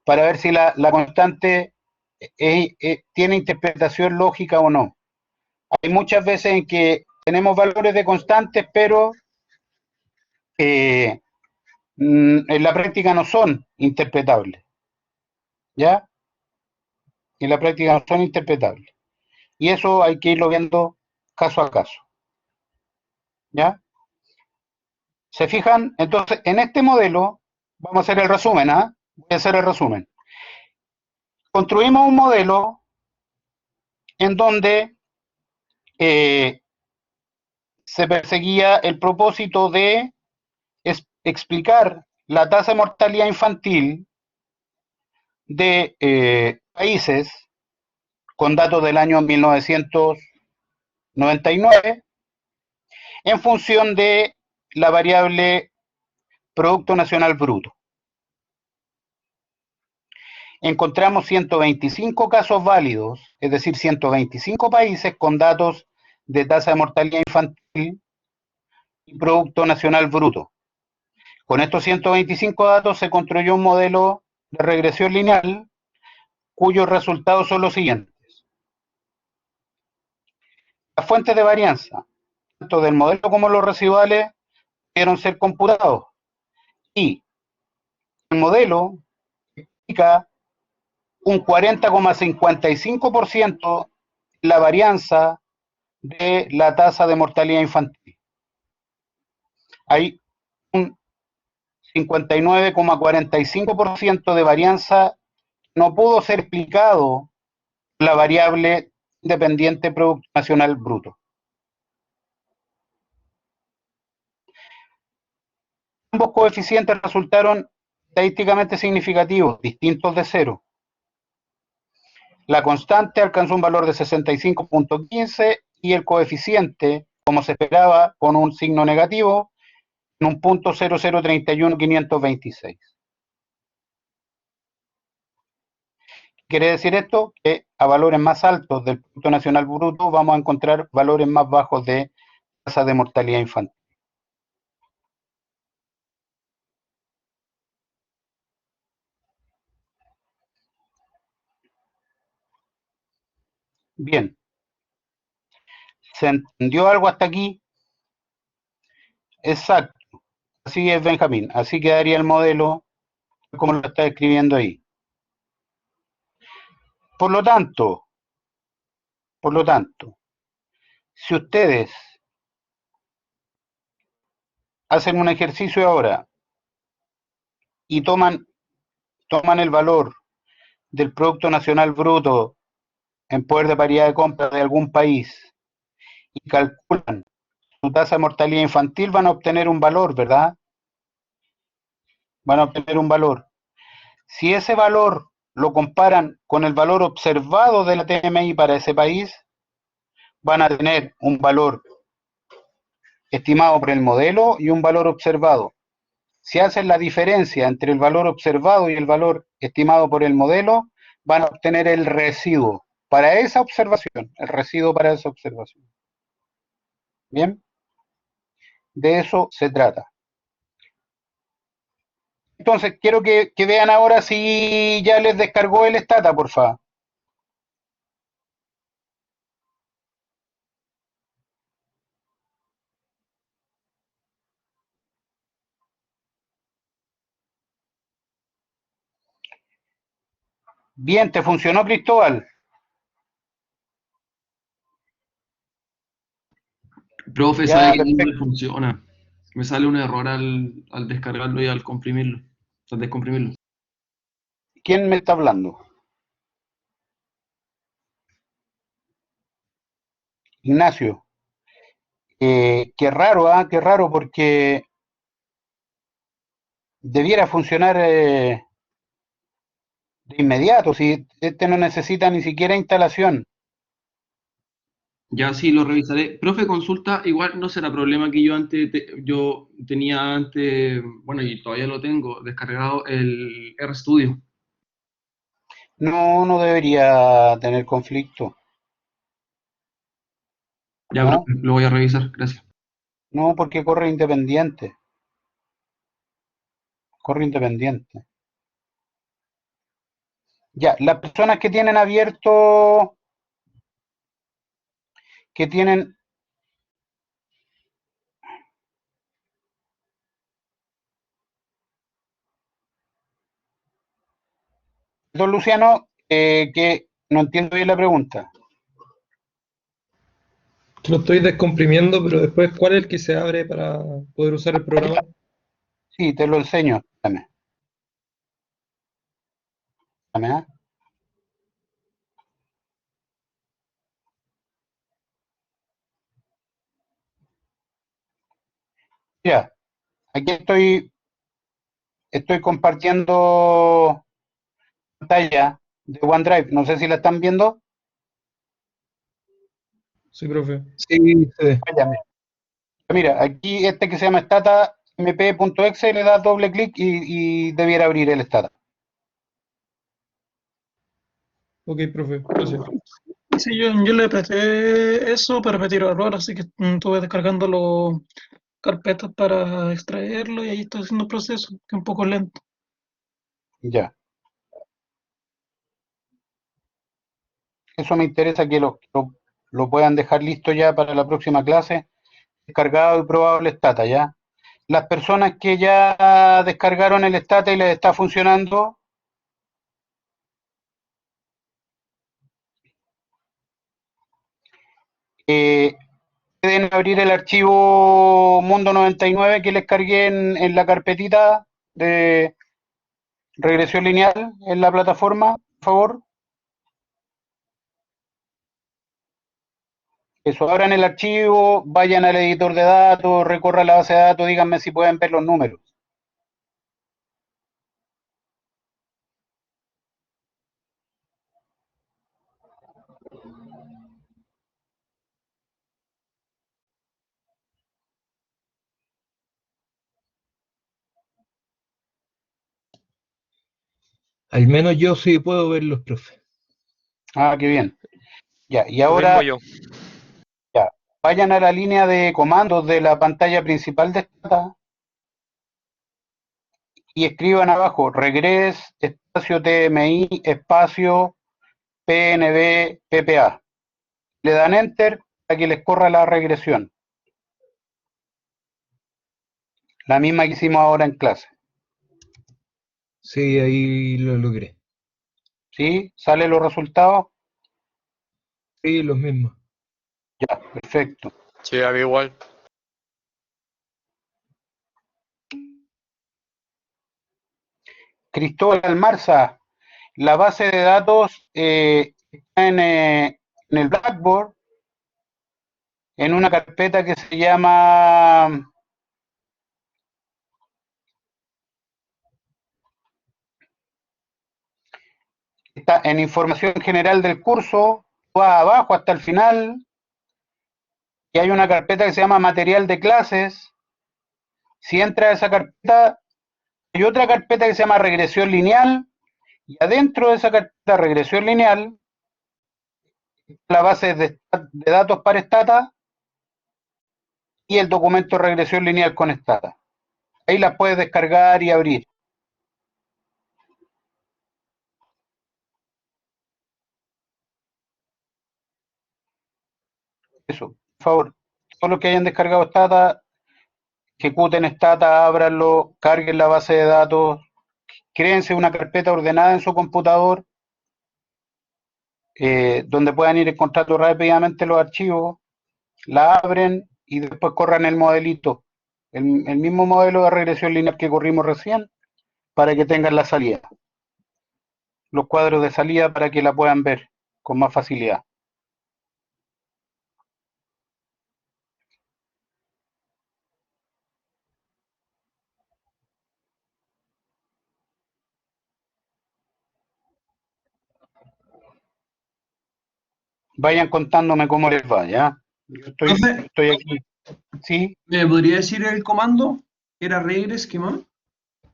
para ver si la constante tiene interpretación lógica o no. Hay muchas veces en que tenemos valores de constantes, pero en la práctica no son interpretables. ¿Ya? En la práctica no son interpretables. Y eso hay que irlo viendo caso a caso. ¿Ya? ¿Se fijan? Entonces, en este modelo, vamos a hacer el resumen, ¿ah? Voy a hacer el resumen. Construimos un modelo en donde se perseguía el propósito de explicar la tasa de mortalidad infantil de países con datos del año 1999 en función de la variable Producto Nacional Bruto. Encontramos 125 casos válidos, es decir, 125 países con datos de tasa de mortalidad infantil y Producto Nacional Bruto. Con estos 125 datos se construyó un modelo de regresión lineal cuyos resultados son los siguientes. Las fuentes de varianza, tanto del modelo como los residuales, pudieron ser computados. Y el modelo explica un 40,55% la varianza de la tasa de mortalidad infantil. Hay un 59,45% de varianza que no pudo ser explicado por la variable independiente Producto Nacional Bruto. Ambos coeficientes resultaron estadísticamente significativos, distintos de cero. La constante alcanzó un valor de 65,15 y el coeficiente, como se esperaba, con un signo negativo, en un punto 0,031,526. Quiere decir esto que a valores más altos del Producto Nacional Bruto vamos a encontrar valores más bajos de tasa de mortalidad infantil. Bien. ¿Se entendió algo hasta aquí? Exacto. Así es, Benjamín. Así quedaría el modelo como lo está escribiendo ahí. Por lo tanto, si ustedes hacen un ejercicio ahora y toman el valor del Producto Nacional Bruto en poder de paridad de compra de algún país y calculan su tasa de mortalidad infantil, van a obtener un valor, ¿verdad? Van a obtener un valor. Si ese valor lo comparan con el valor observado de la TMI para ese país, van a tener un valor estimado por el modelo y un valor observado. Si hacen la diferencia entre el valor observado y el valor estimado por el modelo, van a obtener el residuo para esa observación, el residuo para esa observación. ¿Bien? De eso se trata. Entonces, quiero que vean ahora si ya les descargó el Stata, por favor. Bien, ¿te funcionó, Cristóbal? Profe, Ya, sabe que no perfecto. me funciona. Me sale un error al descargarlo y al comprimirlo, al descomprimirlo. ¿Quién me está hablando? Ignacio. Qué raro, qué raro, porque debiera funcionar de inmediato, si este no necesita ni siquiera instalación. Ya sí lo revisaré. Profe, consulta, igual no será problema que yo tenía antes, bueno, y todavía lo tengo, descargado el RStudio. No, no debería tener conflicto, Ya, ¿no? profe, lo voy a revisar, gracias. No, porque corre independiente. Corre independiente. Ya, las personas que tienen abierto, que tienen... Don Luciano, que no entiendo bien la pregunta. Lo estoy descomprimiendo, pero después, ¿cuál es el que se abre para poder usar el programa? Sí, te lo enseño. Dame. Dame, ¿ah? Mira, aquí estoy compartiendo pantalla de OneDrive. No sé si la están viendo. Sí, profe. Sí, sí. Vaya, mira, aquí este que se llama stata mp.exe le das doble clic y debiera abrir el stata. Ok, profe, gracias. Sí, yo le presté eso para repetir error, así que estuve descargando los carpetas para extraerlo y ahí estoy haciendo el proceso, que es un poco lento. Ya. Eso me interesa que lo puedan dejar listo ya para la próxima clase. Descargado y probado el stata, ¿ya? Las personas que ya descargaron el stata y les está funcionando, pueden abrir el archivo Mundo 99 que les cargué en la carpetita de regresión lineal en la plataforma, por favor. Eso, abran el archivo, vayan al editor de datos, recorran la base de datos, díganme si pueden ver los números. Al menos yo sí puedo verlos, profe. Ah, qué bien. Ya, y Lo ahora mismo yo. ya, vayan a la línea de comandos de la pantalla principal de Stata y escriban abajo regress espacio tmi espacio pnb ppa. Le dan enter para que les corra la regresión. La misma que hicimos ahora en clase. Sí, ahí lo logré. ¿Sí? ¿Salen los resultados? Sí, los mismos. Ya, perfecto. Sí, a mí igual. Cristóbal Marza, la base de datos está en el Blackboard, en una carpeta que se llama está en información general del curso, va abajo hasta el final, y hay una carpeta que se llama material de clases. Si entra a esa carpeta, hay otra carpeta que se llama regresión lineal, y adentro de esa carpeta regresión lineal, la base de datos para Stata y el documento regresión lineal con Stata. Ahí las puedes descargar y abrir. Eso, por favor, todos los que hayan descargado Stata, ejecuten Stata, ábranlo, carguen la base de datos, créense una carpeta ordenada en su computador, donde puedan ir encontrando rápidamente los archivos, la abren y después corran el modelito, el mismo modelo de regresión lineal que corrimos recién, para que tengan la salida, los cuadros de salida para que la puedan ver con más facilidad. Vayan contándome cómo les va, ¿ya? Yo estoy aquí. ¿Sí? ¿Me podría decir el comando? ¿Era regress? ¿Qué más?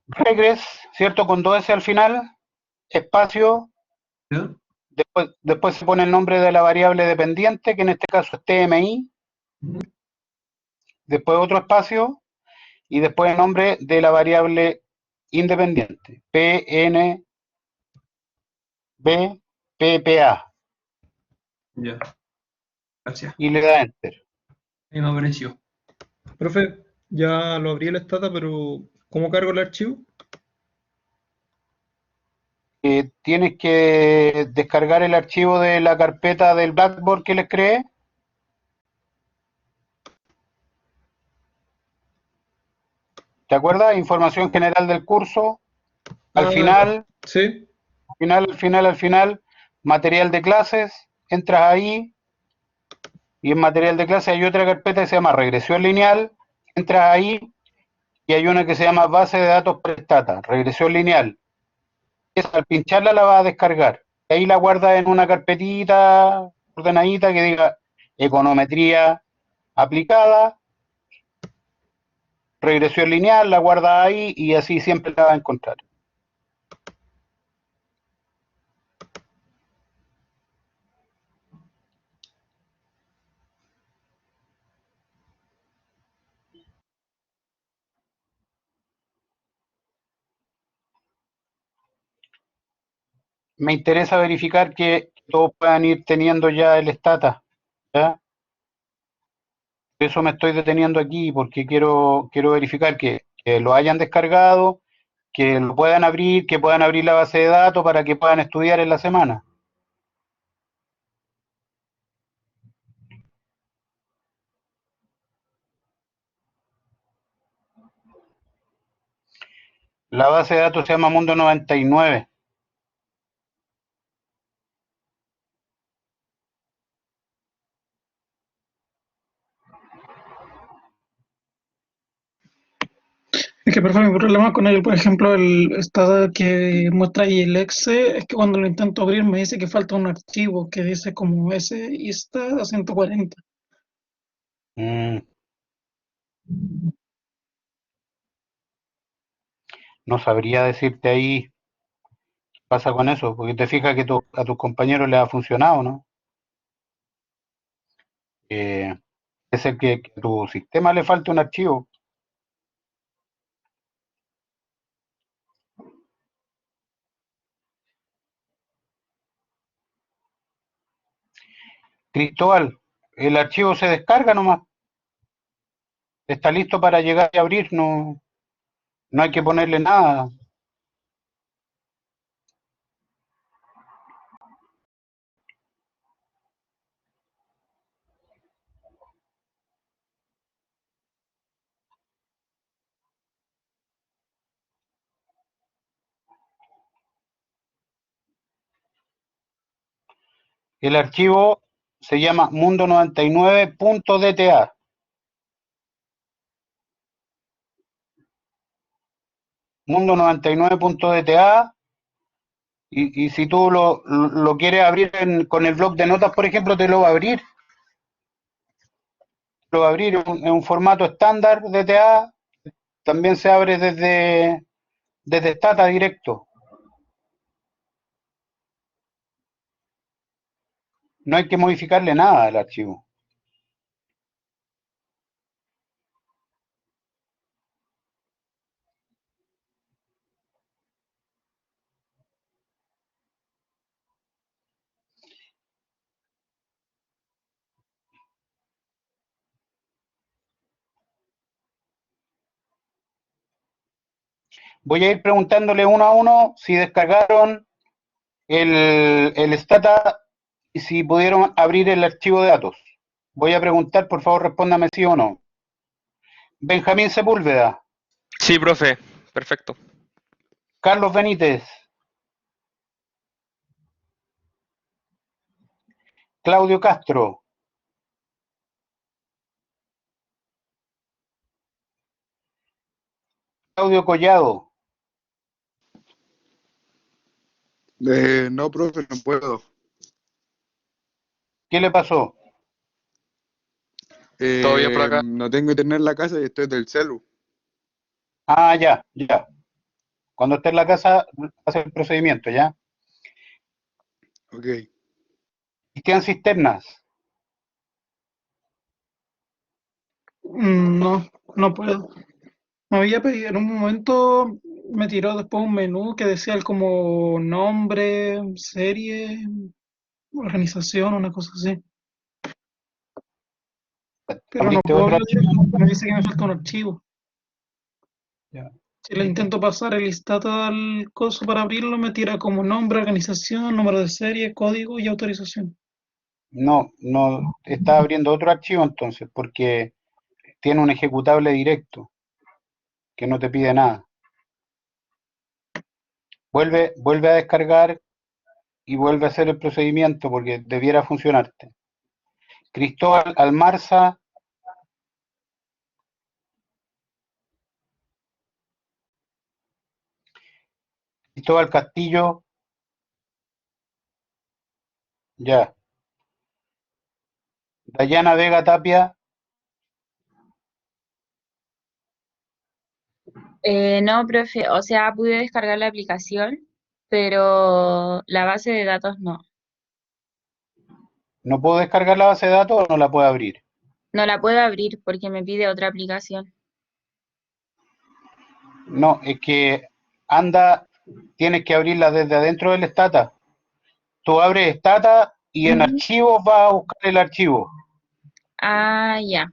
Regress, ¿cierto? Con 2S al final, espacio, ¿Ya? después se pone el nombre de la variable dependiente, que en este caso es TMI, después otro espacio, y después el nombre de la variable independiente, PNB, PPA, Ya. Gracias. y le da Enter. Ahí me apareció. Profe, ya lo abrí el Stata, pero ¿cómo cargo el archivo? Tienes que descargar el archivo de la carpeta del Blackboard que les creé. ¿Te acuerdas? Información general del curso. Al final, Sí. al final, material de clases, entras ahí y en material de clases hay otra carpeta que se llama regresión lineal, entras ahí y hay una que se llama base de datos prestata, regresión lineal. Esa, al pincharla la vas a descargar. Y ahí la guardas en una carpetita ordenadita que diga econometría aplicada, regresión lineal, la guardas ahí y así siempre la vas a encontrar. Me interesa verificar que todos puedan ir teniendo ya el Stata, ¿ya? Por eso me estoy deteniendo aquí, porque quiero verificar que lo hayan descargado, que lo puedan abrir, que puedan abrir la base de datos para que puedan estudiar en la semana. La base de datos se llama Mundo 99. Es que, profe, mi problema con él, por ejemplo, el estado que muestra ahí el exe, es que cuando lo intento abrir me dice que falta un archivo que dice como ese y está a 140. Mm, no sabría decirte ahí qué pasa con eso, porque te fijas que a tus compañeros les ha funcionado, ¿no? Es el que a tu sistema le falta un archivo. Cristóbal, el archivo se descarga nomás. Está listo para llegar y abrir, no, no hay que ponerle nada. El archivo se llama mundo99.dta. Mundo99.dta. Y si tú lo quieres abrir con el bloc de notas, por ejemplo, te lo va a abrir. Lo va a abrir en un formato estándar DTA. También se abre desde Stata directo. No hay que modificarle nada al archivo. Voy a ir preguntándole uno a uno si descargaron el Stata y si pudieron abrir el archivo de datos. Voy a preguntar, por favor, respóndame sí o no. Benjamín Sepúlveda. Sí, profe, perfecto. Carlos Benítez. Claudio Castro. Claudio Collado. No, profe, no puedo. ¿Qué le pasó? ¿Todo bien por acá? No tengo internet en la casa y estoy del celu. Ah, ya, ya. Cuando esté en la casa, hace el procedimiento, ¿ya? Ok. Cristian Cisternas. No, no puedo. Me había pedido, en un momento me tiró después un menú que decía como nombre, serie, organización, una cosa así. Pero no ¿Abriste puedo otro abrirlo, archivo? me dice que me falta un archivo. Ya. Si le intento pasar el listado al coso para abrirlo, me tira como nombre, organización, número de serie, código y autorización. No, no, está abriendo otro archivo entonces, porque tiene un ejecutable directo que no te pide nada. Vuelve a descargar y vuelve a hacer el procedimiento porque debiera funcionarte. Cristóbal Almarza. Cristóbal Castillo. Ya. Dayana Vega Tapia. No, profe, o sea, pude descargar la aplicación, pero la base de datos no. ¿No puedo descargar la base de datos o no la puedo abrir? No la puedo abrir porque me pide otra aplicación. No, es que tienes que abrirla desde adentro del Stata. Tú abres Stata y en Ujú. archivos vas a buscar el archivo. Ah, ya.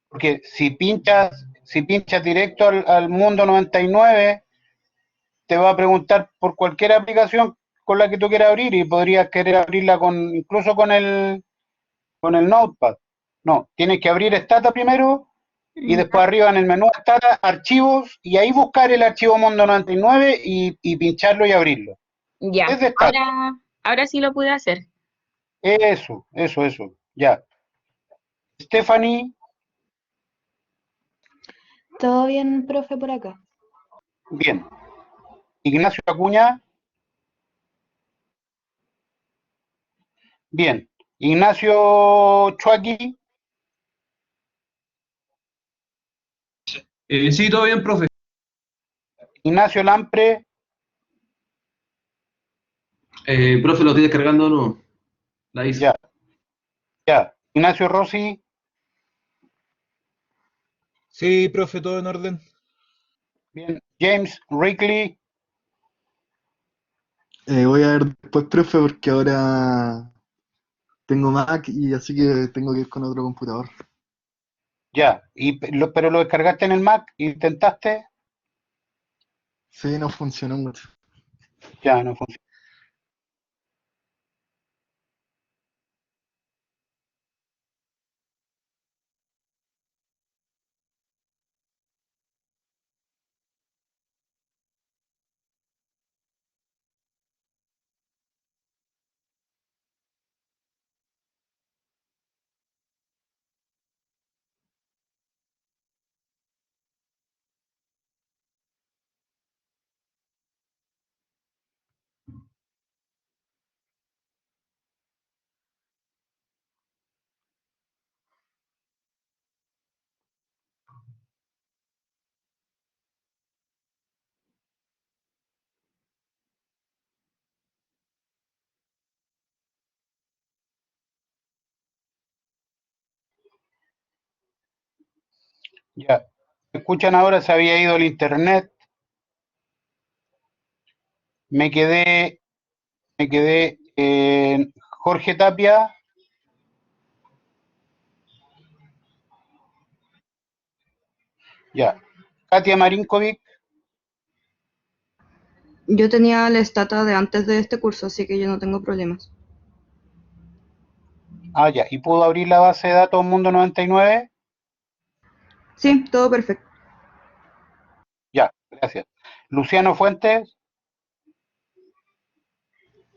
Porque si pinchas directo al Mundo 99, te va a preguntar por cualquier aplicación con la que tú quieras abrir y podrías querer abrirla incluso con el Notepad. No, tienes que abrir Stata primero y después arriba en el menú está archivos y ahí buscar el archivo Mundo 99 y pincharlo y abrirlo. Ya, Desde Start. ahora sí lo pude hacer. Eso, ya. Stephanie, Todo bien, profe, por acá. bien. Ignacio Acuña, bien. Ignacio Chuaki, Sí, todo bien, profe. Ignacio Lampre, Profe, lo estoy descargando, no. La hice. ya. Ignacio Rossi, Sí, profe, todo en orden. bien. James Rickley, Voy a ver después, profe, porque ahora tengo Mac y así que tengo que ir con otro computador. ya. Pero lo descargaste en el Mac, intentaste, Sí, no funcionó mucho. ya, no funciona. Ya. Escuchan ahora, se había ido el internet. Me quedé en Jorge Tapia. Ya. Katia Marinkovic. Yo tenía la stata de antes de este curso, así que yo no tengo problemas. Ah, ya. ¿Y pudo abrir la base de datos Mundo 99? Sí, todo perfecto. Ya, gracias. Luciano Fuentes.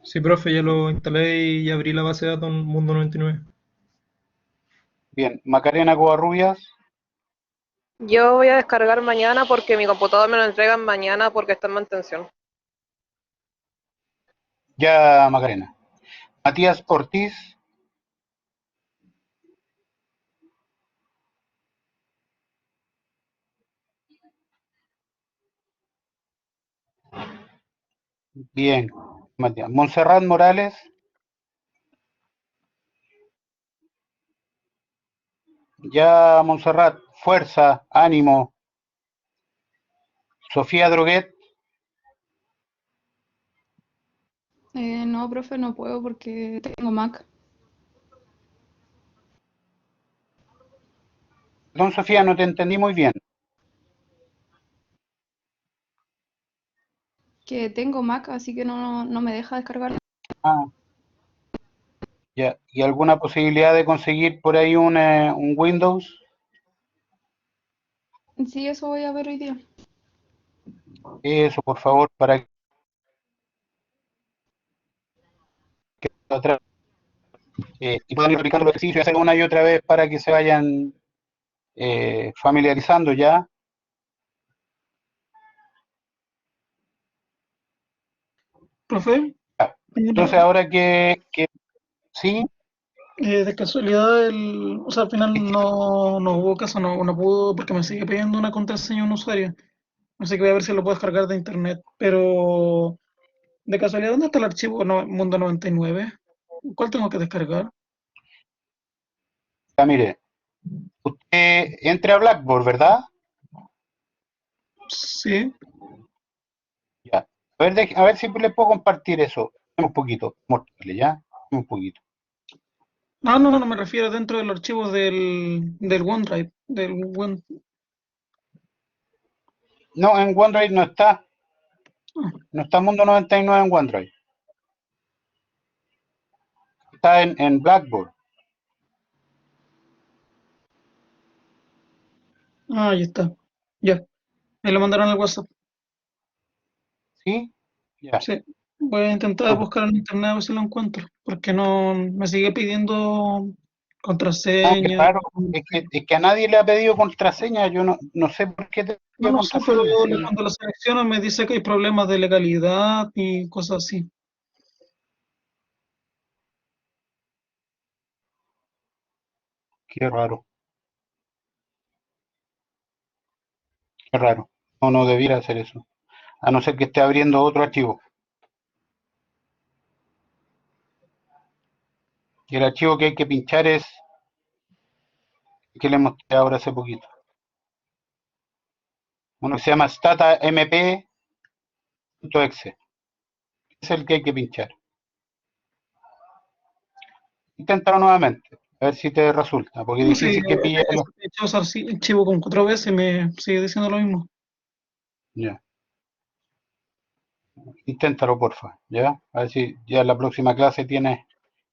Sí, profe, ya lo instalé y abrí la base de datos Mundo 99. Bien. Macarena Covarrubias. Yo voy a descargar mañana porque mi computador me lo entregan mañana porque está en mantención. Ya, Macarena. Matías Ortiz. Bien, Matías. Montserrat Morales. Ya, Montserrat. Fuerza, ánimo. Sofía Droguet. No, profe, no puedo porque tengo Mac. Perdón, Sofía, no te entendí muy bien. Que tengo Mac, así que no me deja descargar. Ah, ya. ¿Y alguna posibilidad de conseguir por ahí un Windows? Sí, eso voy a ver hoy día. Eso, por favor, para que otra, y puedan ir aplicando los ejercicios y hacer una y otra vez para que se vayan familiarizando ya. Profe, Ya. Entonces, ahora que sí, de casualidad, o sea, al final no hubo caso, no pudo, porque me sigue pidiendo una contraseña a un usuario. Así que voy a ver si lo puedo descargar de internet. Pero, de casualidad, ¿dónde está el archivo Mundo 99? ¿Cuál tengo que descargar? ya mire, usted entre a Blackboard, ¿verdad? Sí. Ya. A ver si le puedo compartir eso. Un poquito, mostrarle, ¿ya? Un poquito. No, me refiero dentro del archivo del OneDrive, No, en OneDrive no está. No está Mundo 99 en OneDrive. Está en Blackboard. Ah, ahí está. Ya. Me lo mandaron al WhatsApp. ¿Sí? Ya. Sí. Voy a intentar buscar en internet a ver si lo encuentro. Porque no me sigue pidiendo No, qué contraseña. raro. Es que a nadie le ha pedido contraseña. Yo no sé por qué te No pidió lo sé, pero contraseña. Sí. cuando lo selecciono me dice que hay problemas de legalidad y cosas así. Qué raro. Qué raro. No debiera hacer eso. A no ser que esté abriendo otro archivo. Y el archivo que hay que pinchar es que le mostré ahora hace poquito. Uno que se llama statamp.exe. Es el que hay que pinchar. Inténtalo nuevamente. A ver si te resulta. Porque es No sé, difícil que pille. he hecho ese archivo como 4 veces y me sigue diciendo lo mismo. Ya. Inténtalo, porfa. ¿Ya? A ver si ya en la próxima clase tienes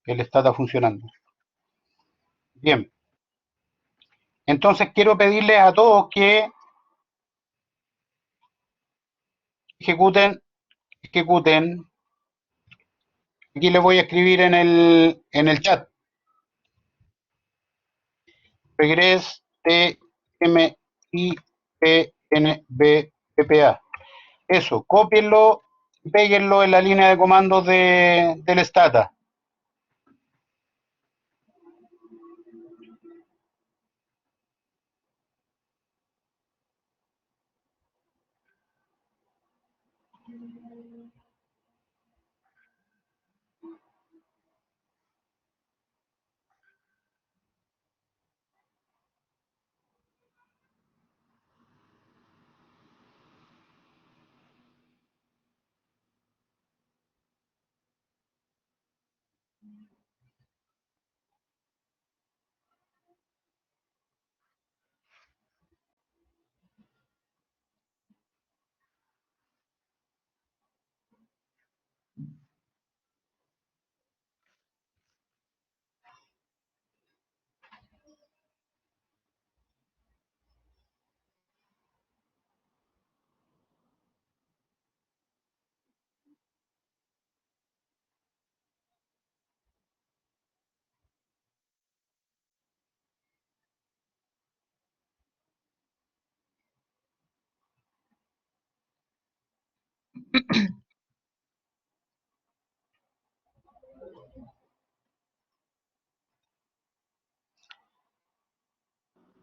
el stata funcionando. Bien. Entonces quiero pedirles a todos que ejecuten. Aquí les voy a escribir en el chat. Regress TMIPNBPA. Eso, cópienlo y péguenlo en la línea de comandos del stata.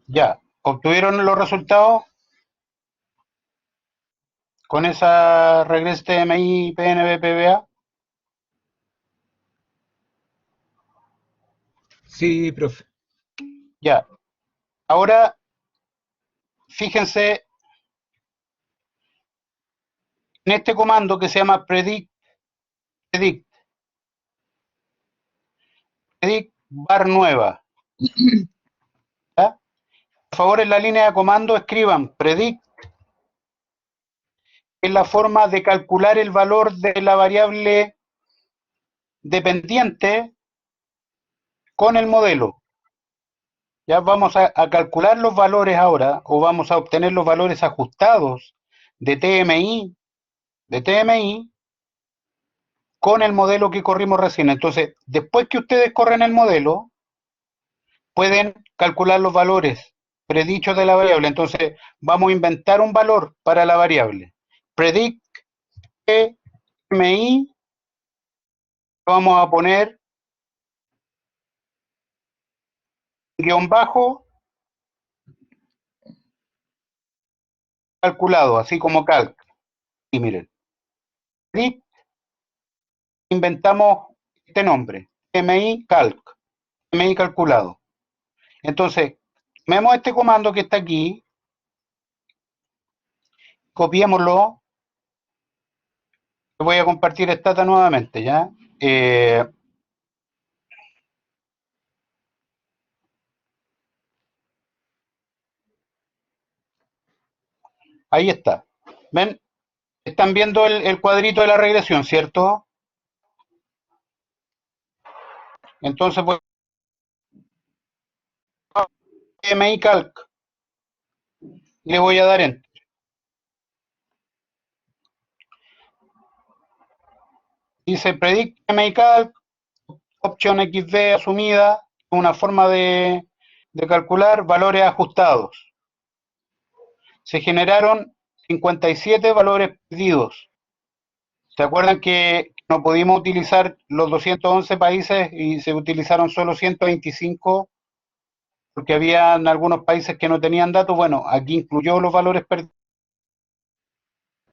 Ya, ¿obtuvieron los resultados con esa regress TMI PNBPA? Sí, profe. Ya, ahora fíjense en este comando que se llama predict bar nueva. ¿Ya? Por favor, en la línea de comando escriban predict, es la forma de calcular el valor de la variable dependiente con el modelo. Ya vamos a calcular los valores ahora, o vamos a obtener los valores ajustados de TMI con el modelo que corrimos recién. Entonces, después que ustedes corren el modelo, pueden calcular los valores predichos de la variable. Entonces, vamos a inventar un valor para la variable. Predict TMI, vamos a poner guión bajo calculado, así como calc. Y miren, predict, inventamos este nombre, TMI calc, TMI calculado. Entonces, vemos este comando que está aquí, copiémoslo. Voy a compartir stata nuevamente, ¿ya? Ahí está. ¿Ven? Están viendo el cuadrito de la regresión, ¿cierto? Entonces, pues, TMI calc. Le voy a dar Enter. Dice Predict MyCalc, opción XD asumida, una forma de calcular valores ajustados. Se generaron 57 valores perdidos. ¿Se acuerdan que no pudimos utilizar los 211 países y se utilizaron solo 125 porque habían algunos países que no tenían datos? Bueno, aquí incluyó los valores perdidos.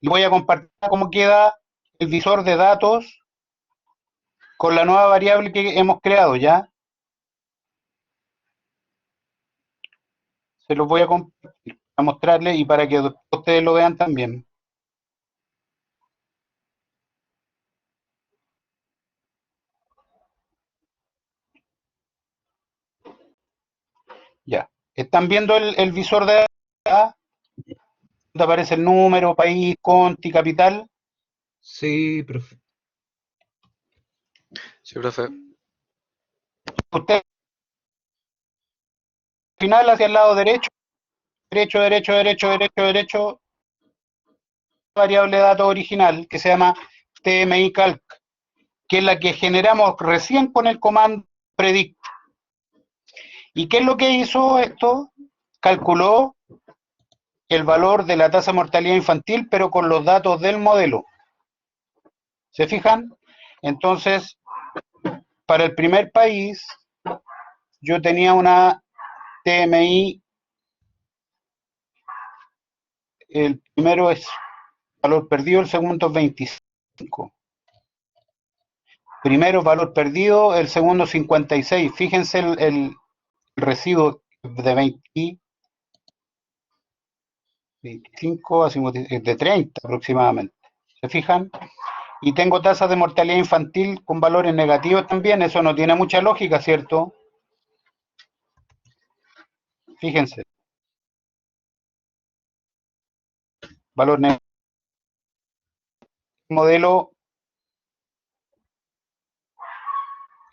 Y voy a compartir cómo queda el visor de datos con la nueva variable que hemos creado, ¿ya? Se los voy a compartir para mostrarles y para que ustedes lo vean también. Ya. ¿Están viendo el visor de datos? ¿Dónde aparece el número, país, conti, capital? Sí, profe. Sí, profe. Usted al final hacia el lado derecho, derecho, variable de datos original que se llama TMI Calc, que es la que generamos recién con el comando predict. ¿Y qué es lo que hizo esto? Calculó el valor de la tasa de mortalidad infantil, pero con los datos del modelo. ¿Se fijan? Entonces, para el primer país, yo tenía una TMI, el primero es valor perdido, el segundo es 25. Primero valor perdido, el segundo 56. Fíjense el residuo de 20, 25 a 50, de 30 aproximadamente. ¿Se fijan? Y tengo tasas de mortalidad infantil con valores negativos también. Eso no tiene mucha lógica, ¿cierto? Fíjense. Valor negativo.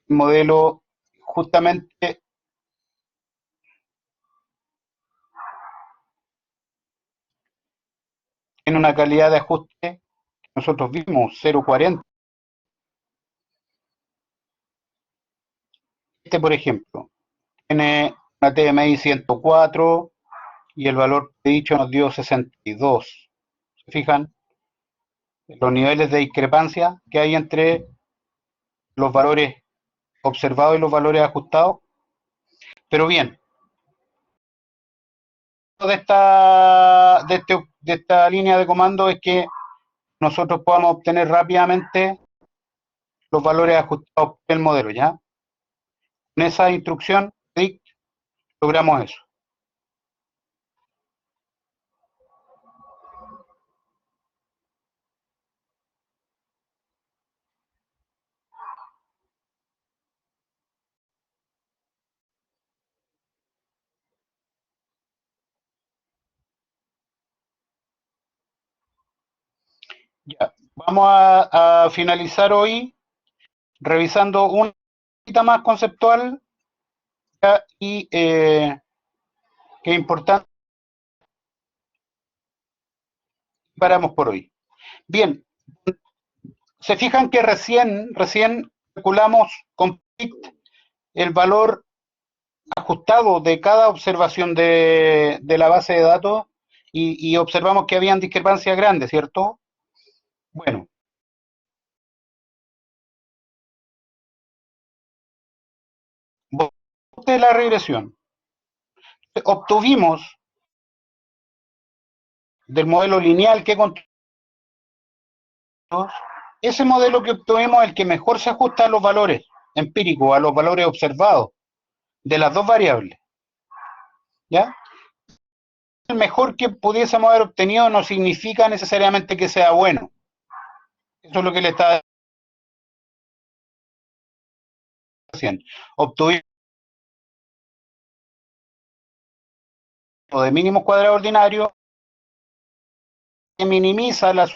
Modelo justamente tiene una calidad de ajuste que nosotros vimos, 0,40. Este, por ejemplo, tiene una TMI 104 y el valor dicho nos dio 62. ¿Se fijan? Los niveles de discrepancia que hay entre los valores observados y los valores ajustados. Pero bien, de esta línea de comando es que nosotros podamos obtener rápidamente los valores ajustados del modelo, ¿ya? En esa instrucción logramos eso. Ya, vamos a finalizar hoy revisando una cosita más conceptual y que es importante. Paramos por hoy. Bien, se fijan que recién calculamos con PICT el valor ajustado de cada observación de la base de datos y observamos que habían discrepancias grandes, ¿cierto? Bueno. De la regresión. Obtuvimos del modelo lineal que construimos, ese modelo que obtuvimos es el que mejor se ajusta a los valores empíricos, a los valores observados de las dos variables. ¿Ya? El mejor que pudiésemos haber obtenido no significa necesariamente que sea bueno. Eso es lo que le está haciendo. Obtuvimos de mínimos cuadrados ordinarios que minimiza los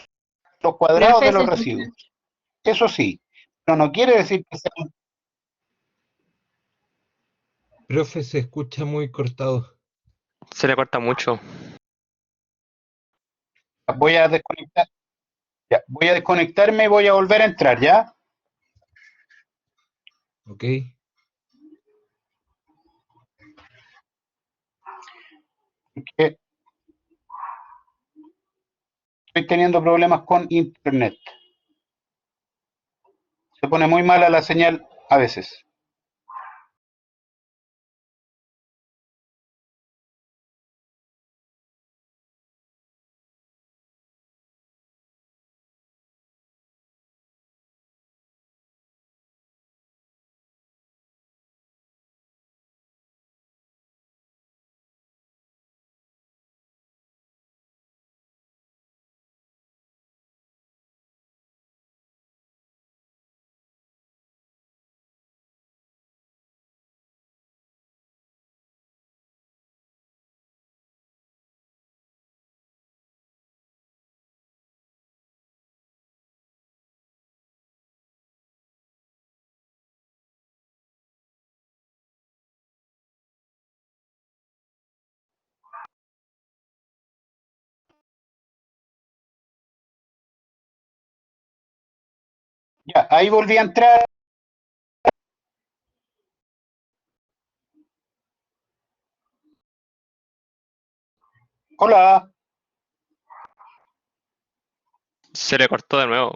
cuadrados de los residuos. Eso sí, pero no quiere decir que sea... Profe, se escucha muy cortado. Se le corta mucho. Voy a desconectar, ya, voy a desconectarme y voy a volver a entrar, ¿ya? Ok. Que estoy teniendo problemas con internet. Se pone muy mala la señal a veces. Ya, ahí volví a entrar. Hola. Se le cortó de nuevo.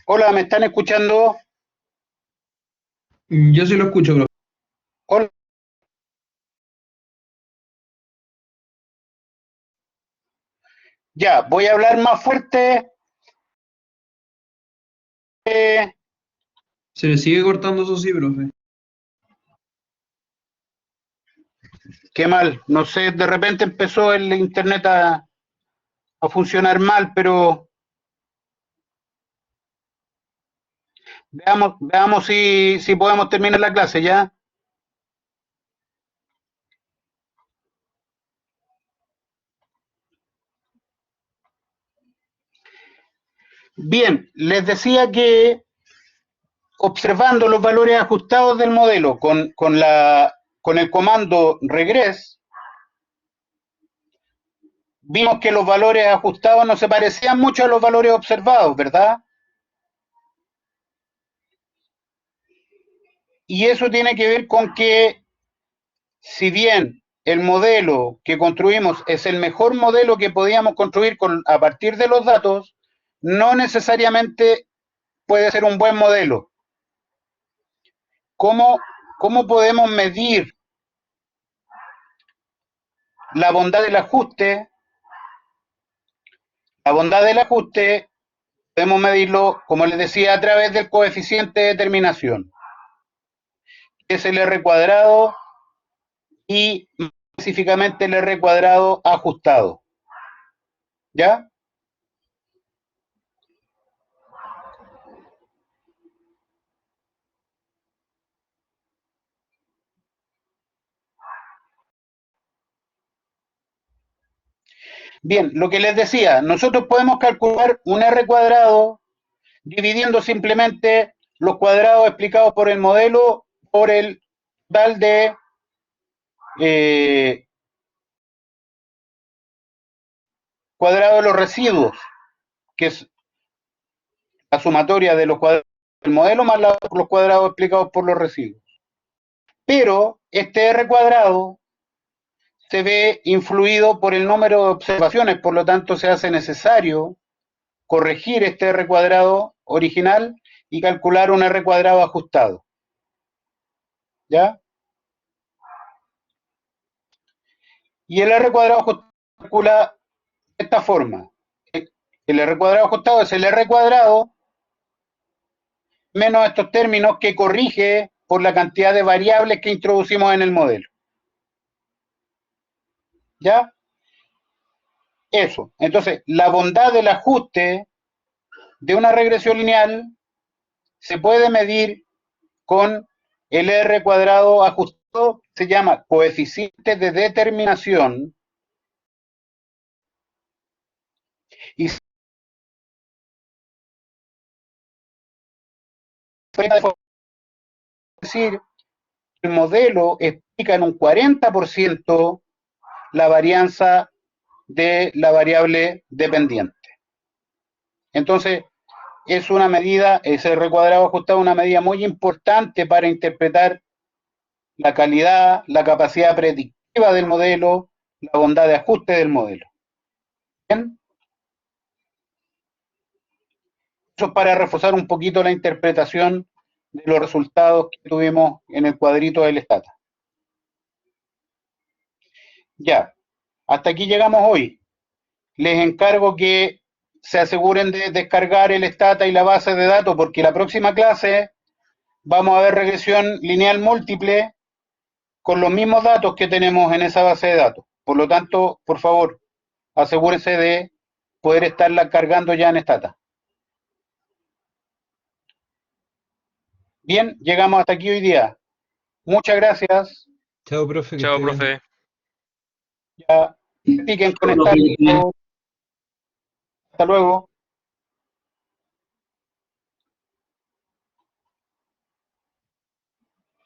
Hola, ¿me están escuchando? Yo sí lo escucho, profe. Hola. Ya, voy a hablar más fuerte. Se le sigue cortando, eso sí, profe. Qué mal. No sé, de repente empezó el internet a funcionar mal, pero veamos si podemos terminar la clase, ¿ya? Bien, les decía que observando los valores ajustados del modelo con el comando regress, vimos que los valores ajustados no se parecían mucho a los valores observados, ¿verdad? Y eso tiene que ver con que, si bien el modelo que construimos es el mejor modelo que podíamos construir a partir de los datos, no necesariamente puede ser un buen modelo. ¿Cómo podemos medir la bondad del ajuste? La bondad del ajuste podemos medirlo, como les decía, a través del coeficiente de determinación, que es el R cuadrado y específicamente el R cuadrado ajustado. ¿Ya? Bien, lo que les decía, nosotros podemos calcular un R cuadrado dividiendo simplemente los cuadrados explicados por el modelo por el total de cuadrado de los residuos, que es la sumatoria de los cuadrados del modelo más los cuadrados explicados por los residuos. Pero este R cuadrado se ve influido por el número de observaciones, por lo tanto se hace necesario corregir este R cuadrado original y calcular un R cuadrado ajustado. ¿Ya? Y el R cuadrado ajustado se calcula de esta forma. El R cuadrado ajustado es el R cuadrado menos estos términos que corrige por la cantidad de variables que introducimos en el modelo. ¿Ya? Eso. Entonces, la bondad del ajuste de una regresión lineal se puede medir con el R cuadrado ajustado, se llama coeficiente de determinación, Es decir, el modelo explica en un 40% la varianza de la variable dependiente. Entonces, es una medida, ese R cuadrado ajustado, una medida muy importante para interpretar la calidad, la capacidad predictiva del modelo, la bondad de ajuste del modelo. ¿Bien? Eso es para reforzar un poquito la interpretación de los resultados que tuvimos en el cuadrito del Stata. Ya, hasta aquí llegamos hoy. Les encargo que se aseguren de descargar el Stata y la base de datos, porque la próxima clase vamos a ver regresión lineal múltiple con los mismos datos que tenemos en esa base de datos. Por lo tanto, por favor, asegúrense de poder estarla cargando ya en Stata. Bien, llegamos hasta aquí hoy día. Muchas gracias. Chao, profe. Que Chao, esté bien. profe. Ya, practiquen con Stata. Hasta luego.